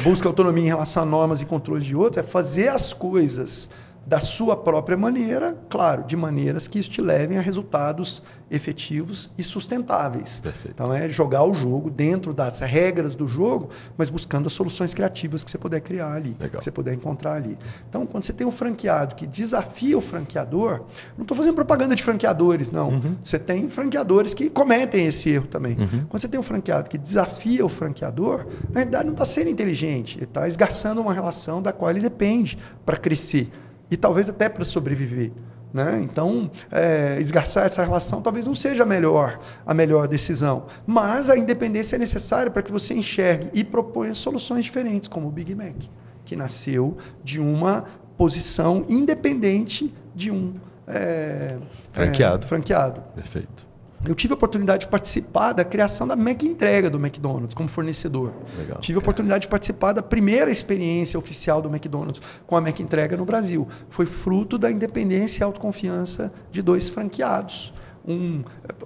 busca autonomia em relação a normas e controles de outros, é fazer as coisas da sua própria maneira, claro, de maneiras que isso te levem a resultados efetivos e sustentáveis. Perfeito. Então, é jogar o jogo dentro das regras do jogo, mas buscando as soluções criativas que você puder criar ali, Legal. que você puder encontrar ali. Então, quando você tem um franqueado que desafia o franqueador, não estou fazendo propaganda de franqueadores, não. Você tem franqueadores que cometem esse erro também. Quando você tem um franqueado que desafia o franqueador, na realidade não está sendo inteligente, ele está esgarçando uma relação da qual ele depende para crescer. E talvez até para sobreviver. Né? Então, esgarçar essa relação talvez não seja a melhor decisão. Mas a independência é necessária para que você enxergue e proponha soluções diferentes, como o Big Mac, que nasceu de uma posição independente de um franqueado. Perfeito. Eu tive a oportunidade de participar da criação da Mac Entrega do McDonald's como fornecedor. Legal. Tive a oportunidade de participar da primeira experiência oficial do McDonald's com a Mac Entrega no Brasil. Foi fruto da independência e autoconfiança de 2 franqueados.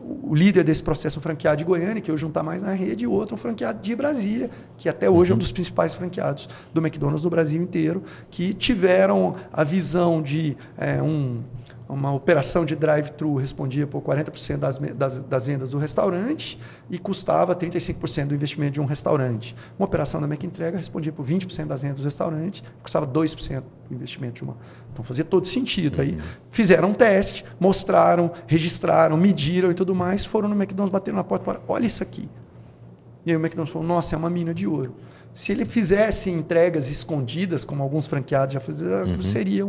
O líder desse processo, um franqueado de Goiânia, que hoje não está mais na rede, e o outro um franqueado de Brasília, que até hoje é um dos principais franqueados do McDonald's no Brasil inteiro, que tiveram a visão de uma operação de drive-thru respondia por 40% das vendas do restaurante e custava 35% do investimento de um restaurante. Uma operação da Mac Entrega respondia por 20% das vendas do restaurante, custava 2% do investimento de uma. Então fazia todo sentido. Aí fizeram um teste, mostraram, registraram, mediram e tudo mais, foram no McDonald's, bateram na porta e falaram, olha isso aqui. E aí o McDonald's falou, nossa, é uma mina de ouro. Se ele fizesse entregas escondidas, como alguns franqueados já fizeram, seria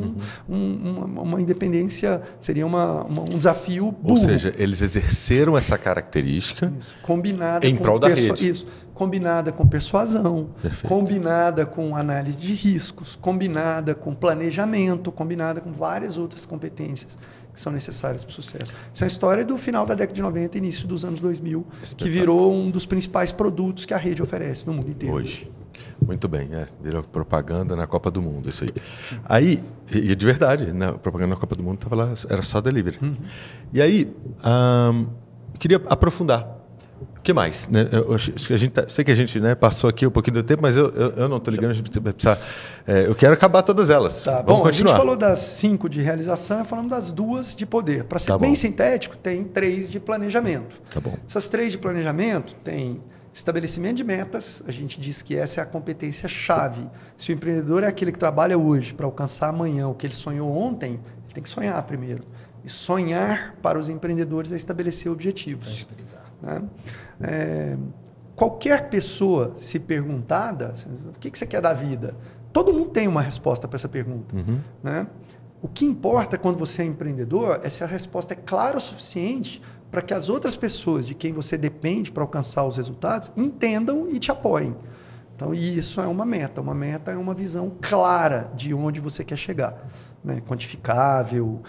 uma independência, seria um desafio burro. Ou seja, eles exerceram essa característica combinada em prol da rede. Isso, combinada com persuasão, Perfeito. Combinada com análise de riscos, combinada com planejamento, combinada com várias outras competências que são necessárias para o sucesso. Isso é uma história do final da década de 90 e início dos anos 2000, que virou um dos principais produtos que a rede oferece no mundo inteiro. Hoje. Muito bem, virou propaganda na Copa do Mundo, isso aí. Aí, e de verdade, né, propaganda na Copa do Mundo tava lá, era só delivery. E aí, queria aprofundar. O que mais? Né? Sei que a gente, né, passou aqui um pouquinho do tempo, mas eu não estou ligando, a gente vai precisar. Eu quero acabar todas elas. Tá, vamos continuar. A gente falou das 5 de realização e falamos das 2 de poder. Para ser bem sintético, tem 3 de planejamento. Tá bom. Essas 3 de planejamento tem estabelecimento de metas. A gente diz que essa é a competência-chave. Se o empreendedor é aquele que trabalha hoje para alcançar amanhã o que ele sonhou ontem, ele tem que sonhar primeiro. E sonhar para os empreendedores é estabelecer objetivos. Né? Qualquer pessoa, se perguntada, o que você quer da vida? Todo mundo tem uma resposta para essa pergunta. Né? O que importa quando você é empreendedor é se a resposta é clara o suficiente para que as outras pessoas de quem você depende para alcançar os resultados entendam e te apoiem. Então, isso é uma meta. Uma meta é uma visão clara de onde você quer chegar, né? Quantificável,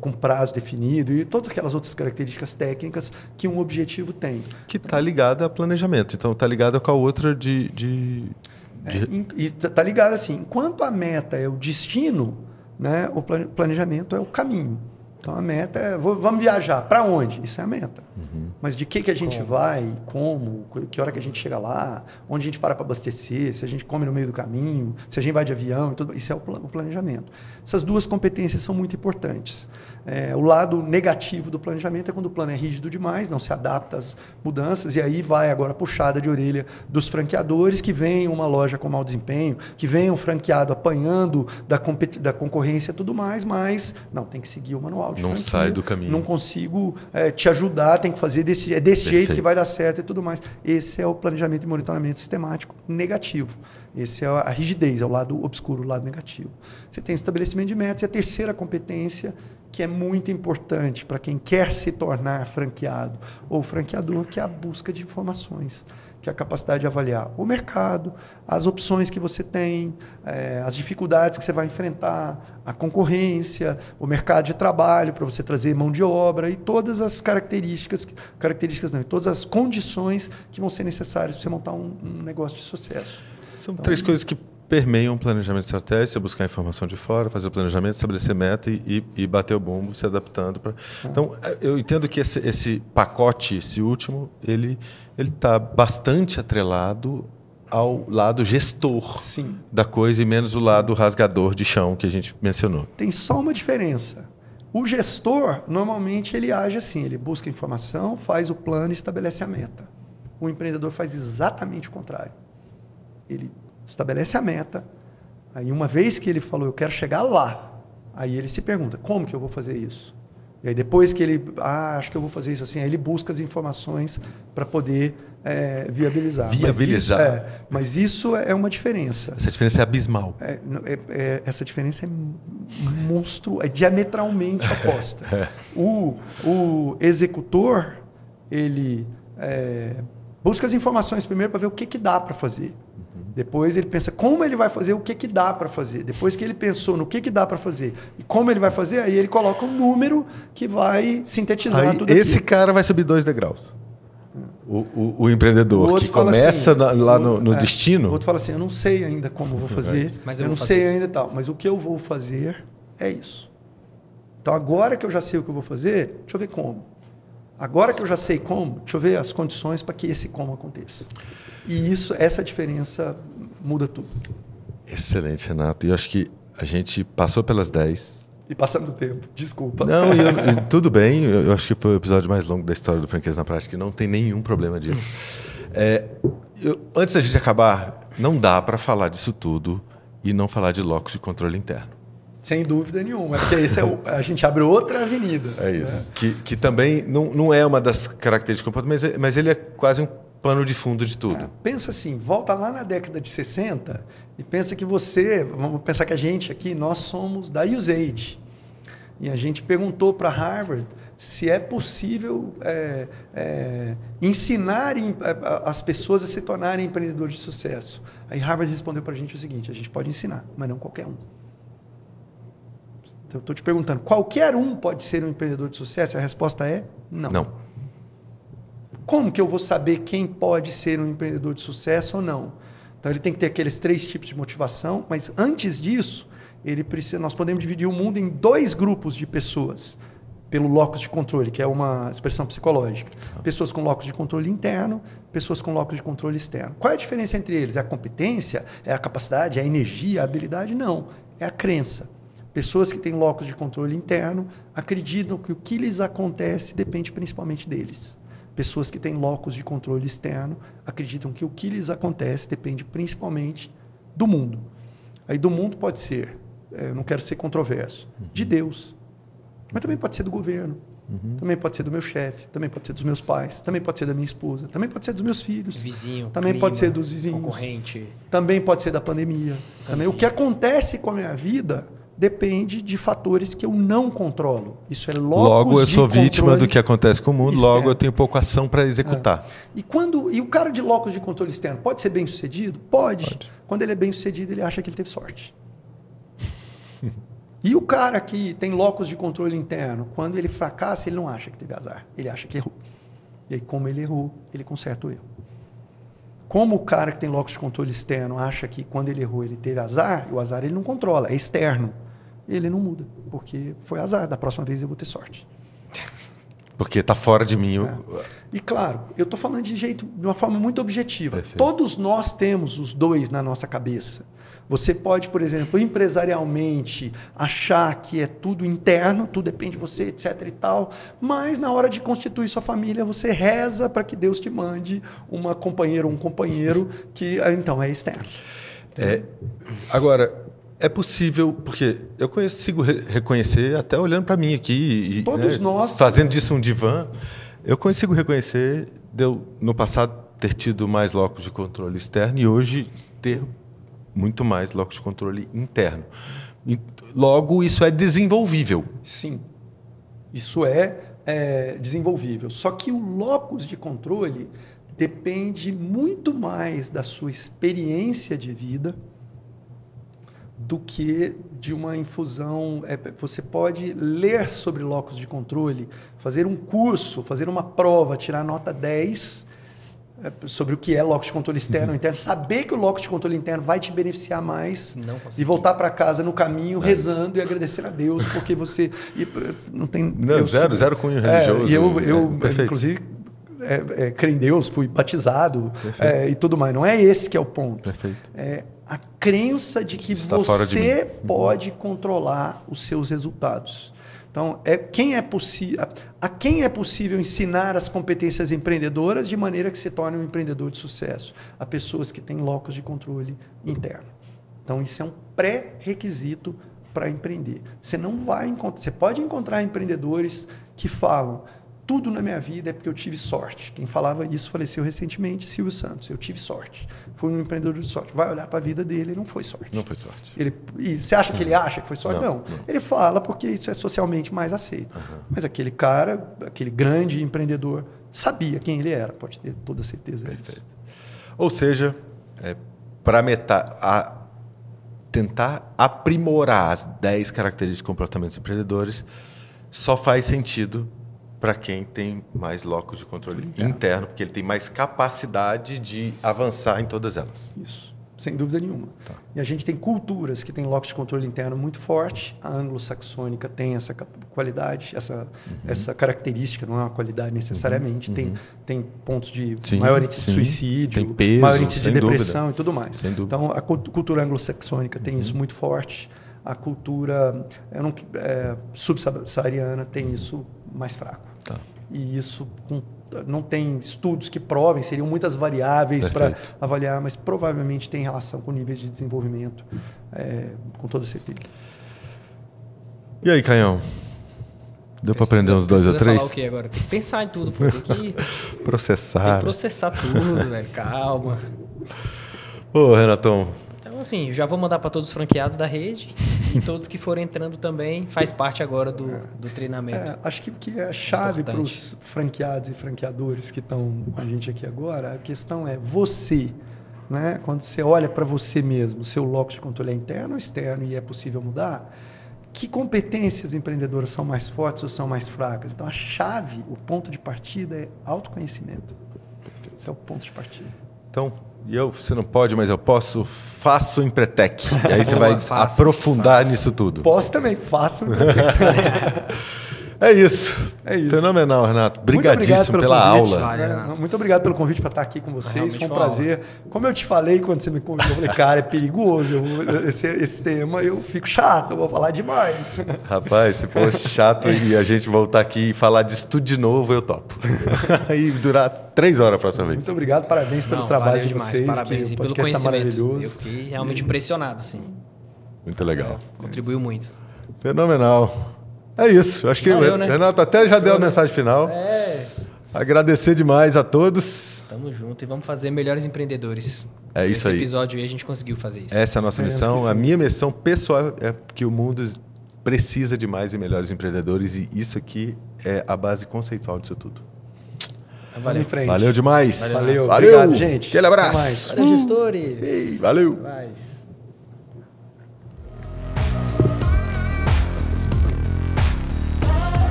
com prazo definido e todas aquelas outras características técnicas que um objetivo tem. Que está ligada a planejamento. Então, está ligada com a outra E está ligado assim, enquanto a meta é o destino, né, o planejamento é o caminho. Então, a meta é, vamos viajar. Para onde? Isso é a meta. Mas de que a gente vai, como, que hora que a gente chega lá, onde a gente para abastecer, se a gente come no meio do caminho, se a gente vai de avião, tudo, isso é o planejamento. Essas duas competências são muito importantes. O lado negativo do planejamento é quando o plano é rígido demais, não se adapta às mudanças, e aí vai agora a puxada de orelha dos franqueadores, que vem uma loja com mau desempenho, que vem um franqueado apanhando da concorrência e tudo mais, mas não, tem que seguir o manual de não franquia, sai do caminho. Não consigo te ajudar, tem que fazer desse jeito que vai dar certo e tudo mais. Esse é o planejamento e monitoramento sistemático negativo. Esse é a rigidez, é o lado obscuro, o lado negativo. Você tem o estabelecimento de metas e a terceira competência, que é muito importante para quem quer se tornar franqueado ou franqueador, que é a busca de informações, que é a capacidade de avaliar o mercado, as opções que você tem, as dificuldades que você vai enfrentar, a concorrência, o mercado de trabalho para você trazer mão de obra e todas as características não, e todas as condições que vão ser necessárias para você montar um negócio de sucesso. São três coisas que permeiam o planejamento estratégico: você buscar informação de fora, fazer o planejamento, estabelecer meta e bater o bumbo, se adaptando. Então, eu entendo que esse pacote, esse último, ele está bastante atrelado ao lado gestor Sim. da coisa e menos o lado rasgador de chão que a gente mencionou. Tem só uma diferença. O gestor, normalmente, ele age assim, ele busca informação, faz o plano e estabelece a meta. O empreendedor faz exatamente o contrário. Ele estabelece a meta, aí uma vez que ele falou, eu quero chegar lá, aí ele se pergunta, como que eu vou fazer isso? E aí depois que ele, acho que eu vou fazer isso assim, aí ele busca as informações para poder viabilizar. Mas isso é uma diferença. Essa diferença é abismal. Essa diferença é diametralmente oposta. O executor, ele busca as informações primeiro para ver o que dá para fazer. Depois ele pensa como ele vai fazer, o que dá para fazer. Depois que ele pensou no que dá para fazer e como ele vai fazer, aí ele coloca um número que vai sintetizar aí, tudo aquilo. Esse cara vai subir 2 degraus. O empreendedor que começa assim, lá no destino. O outro fala assim, eu não sei ainda como vou fazer, mas eu não sei ainda tal, mas o que eu vou fazer é isso. Então agora que eu já sei o que eu vou fazer, deixa eu ver como. Agora que eu já sei como, deixa eu ver as condições para que esse como aconteça. E essa diferença muda tudo. Excelente, Renato. E eu acho que a gente passou pelas 10. E passando do tempo, desculpa. Não, tudo bem. Eu acho que foi o episódio mais longo da história do Franqueza na Prática. Não tem nenhum problema disso. Antes da gente acabar, não dá para falar disso tudo e não falar de locus de controle interno. Sem dúvida nenhuma, porque a gente abre outra avenida. É isso. Que também não é uma das características do comportamento, mas ele é quase um pano de fundo de tudo. Pensa assim, volta lá na década de 60 e pensa que vamos pensar que a gente aqui, nós somos da USAID. E a gente perguntou para Harvard se é possível ensinar as pessoas a se tornarem empreendedores de sucesso. Aí Harvard respondeu para a gente o seguinte, a gente pode ensinar, mas não qualquer um. Então, eu estou te perguntando, qualquer um pode ser um empreendedor de sucesso? A resposta é não. Não. Como que eu vou saber quem pode ser um empreendedor de sucesso ou não? Então, ele tem que ter aqueles 3 tipos de motivação, mas antes disso, nós podemos dividir o mundo em 2 grupos de pessoas, pelo locus de controle, que é uma expressão psicológica. Pessoas com locus de controle interno, pessoas com locus de controle externo. Qual é a diferença entre eles? É a competência? É a capacidade? É a energia? A habilidade? Não. É a crença. Pessoas que têm locus de controle interno acreditam que o que lhes acontece depende principalmente deles. Pessoas que têm locus de controle externo acreditam que o que lhes acontece depende principalmente do mundo. Aí do mundo pode ser, eu não quero ser controverso, de Deus, mas também pode ser do governo, também pode ser do meu chefe, também pode ser dos meus pais, também pode ser da minha esposa, também pode ser dos meus filhos, vizinho, também clima, pode ser dos vizinhos, concorrente, também pode ser da pandemia. Também. O que acontece com a minha vida depende de fatores que eu não controlo. Isso é logo eu sou vítima do que acontece com o mundo, externo. Logo eu tenho pouco ação para executar. E o cara de locus de controle externo pode ser bem sucedido? Pode. Quando ele é bem sucedido, ele acha que ele teve sorte. E o cara que tem locus de controle interno, quando ele fracassa, ele não acha que teve azar, ele acha que errou. E aí, como ele errou, ele conserta o erro. Como o cara que tem locus de controle externo acha que quando ele errou ele teve azar, e o azar ele não controla, é externo, ele não muda, porque foi azar, da próxima vez eu vou ter sorte. Porque está fora de mim. E claro, eu estou falando de uma forma muito objetiva. Perfeito. Todos nós temos os dois na nossa cabeça. Você pode, por exemplo, empresarialmente achar que é tudo interno, tudo depende de você, etc. e tal, mas na hora de constituir sua família, você reza para que Deus te mande uma companheira ou um companheiro que, então, é externo. Agora, é possível, porque eu consigo reconhecer, até olhando para mim aqui, todos nós, fazendo disso um divã, eu consigo reconhecer, no passado, ter tido mais locus de controle externo e hoje ter muito mais locus de controle interno. E, logo, isso é desenvolvível. Sim, isso é desenvolvível. Só que o locus de controle depende muito mais da sua experiência de vida do que de uma infusão. Você pode ler sobre locus de controle, fazer um curso, fazer uma prova, tirar nota 10 sobre o que é locus de controle externo ou interno, saber que o locus de controle interno vai te beneficiar mais e voltar para casa no caminho rezando e agradecendo a Deus, porque você não tem... Zero cunho religioso. Eu inclusive, creio em Deus, fui batizado e tudo mais. Não é esse que é o ponto. Perfeito. É a crença de que você pode controlar os seus resultados. Então, a quem é possível ensinar as competências empreendedoras de maneira que se torne um empreendedor de sucesso? A pessoas que têm locus de controle interno. Então, isso é um pré-requisito para empreender. Você não vai encontrar, você pode encontrar empreendedores que falam: tudo na minha vida é porque eu tive sorte. Quem falava isso faleceu recentemente, Silvio Santos. Eu tive sorte. Fui um empreendedor de sorte. Vai olhar para a vida dele, não foi sorte. Não foi sorte. E você acha que ele acha que foi sorte? Não. Ele fala porque isso é socialmente mais aceito. Mas aquele cara, aquele grande empreendedor, sabia quem ele era. Pode ter toda certeza disso. Ou seja, para tentar aprimorar as 10 características de comportamentos empreendedores, só faz sentido para quem tem mais locus de controle interno, porque ele tem mais capacidade de avançar em todas elas. Isso, sem dúvida nenhuma. Tá. E a gente tem culturas que têm locus de controle interno muito forte. A anglo-saxônica tem essa qualidade, essa característica, não é uma qualidade necessariamente. Tem pontos de maior índice de suicídio, tem peso, maior índice de dúvida. depressão e tudo mais. Então, a cultura anglo-saxônica tem isso muito forte. A cultura subsaariana tem isso mais fraco. Tá. E isso não tem estudos que provem, seriam muitas variáveis para avaliar, mas provavelmente tem relação com níveis de desenvolvimento, com toda certeza. E aí, Caião? Deu para aprender uns 2 ou 3? Falar o quê agora? Tem que pensar em tudo, pô. Tem que processar. Tem que processar tudo, velho. Calma. Ô, Renatão. Então, assim, já vou mandar para todos os franqueados da rede e todos que forem entrando também, faz parte agora do treinamento. Acho que a chave para os franqueados e franqueadores que estão com a gente aqui agora, a questão é você, né? Quando você olha para você mesmo, seu locus de controle é interno ou externo e é possível mudar, que competências empreendedoras são mais fortes ou são mais fracas? Então, a chave, o ponto de partida é autoconhecimento. Esse é o ponto de partida. Então, você não pode, mas eu posso, faço o Empretec. E aí você vai aprofundar nisso tudo. Posso também, faço o Empretec. É isso. Fenomenal, Renato. Obrigadíssimo pela aula. Vale, muito obrigado pelo convite para estar aqui com vocês. Foi um prazer. Como eu te falei quando você me convidou, eu falei, cara, é perigoso. Esse tema eu fico chato, eu vou falar demais. Rapaz, se for chato e a gente voltar aqui e falar disso tudo de novo, eu topo. E durar 3 horas a próxima vez. Muito obrigado, parabéns pelo trabalho de vocês. Parabéns que pelo conhecimento. Maravilhoso. Eu fiquei realmente impressionado, sim. Muito legal. Contribuiu muito. Fenomenal. É isso. Acho que o Renato até já deu a mensagem final. Agradecer demais a todos. Tamo junto e vamos fazer melhores empreendedores. É isso aí. Nesse episódio aí a gente conseguiu fazer isso. Essa é a nossa Esperamos missão. que A sim. minha missão pessoal é que o mundo precisa de mais e melhores empreendedores e isso aqui é a base conceitual disso tudo. Então, Vamos em frente. Valeu demais. Valeu. Obrigado, gente. Aquele Até abraço. mais. Valeu, gestores. Ei, valeu. Até mais.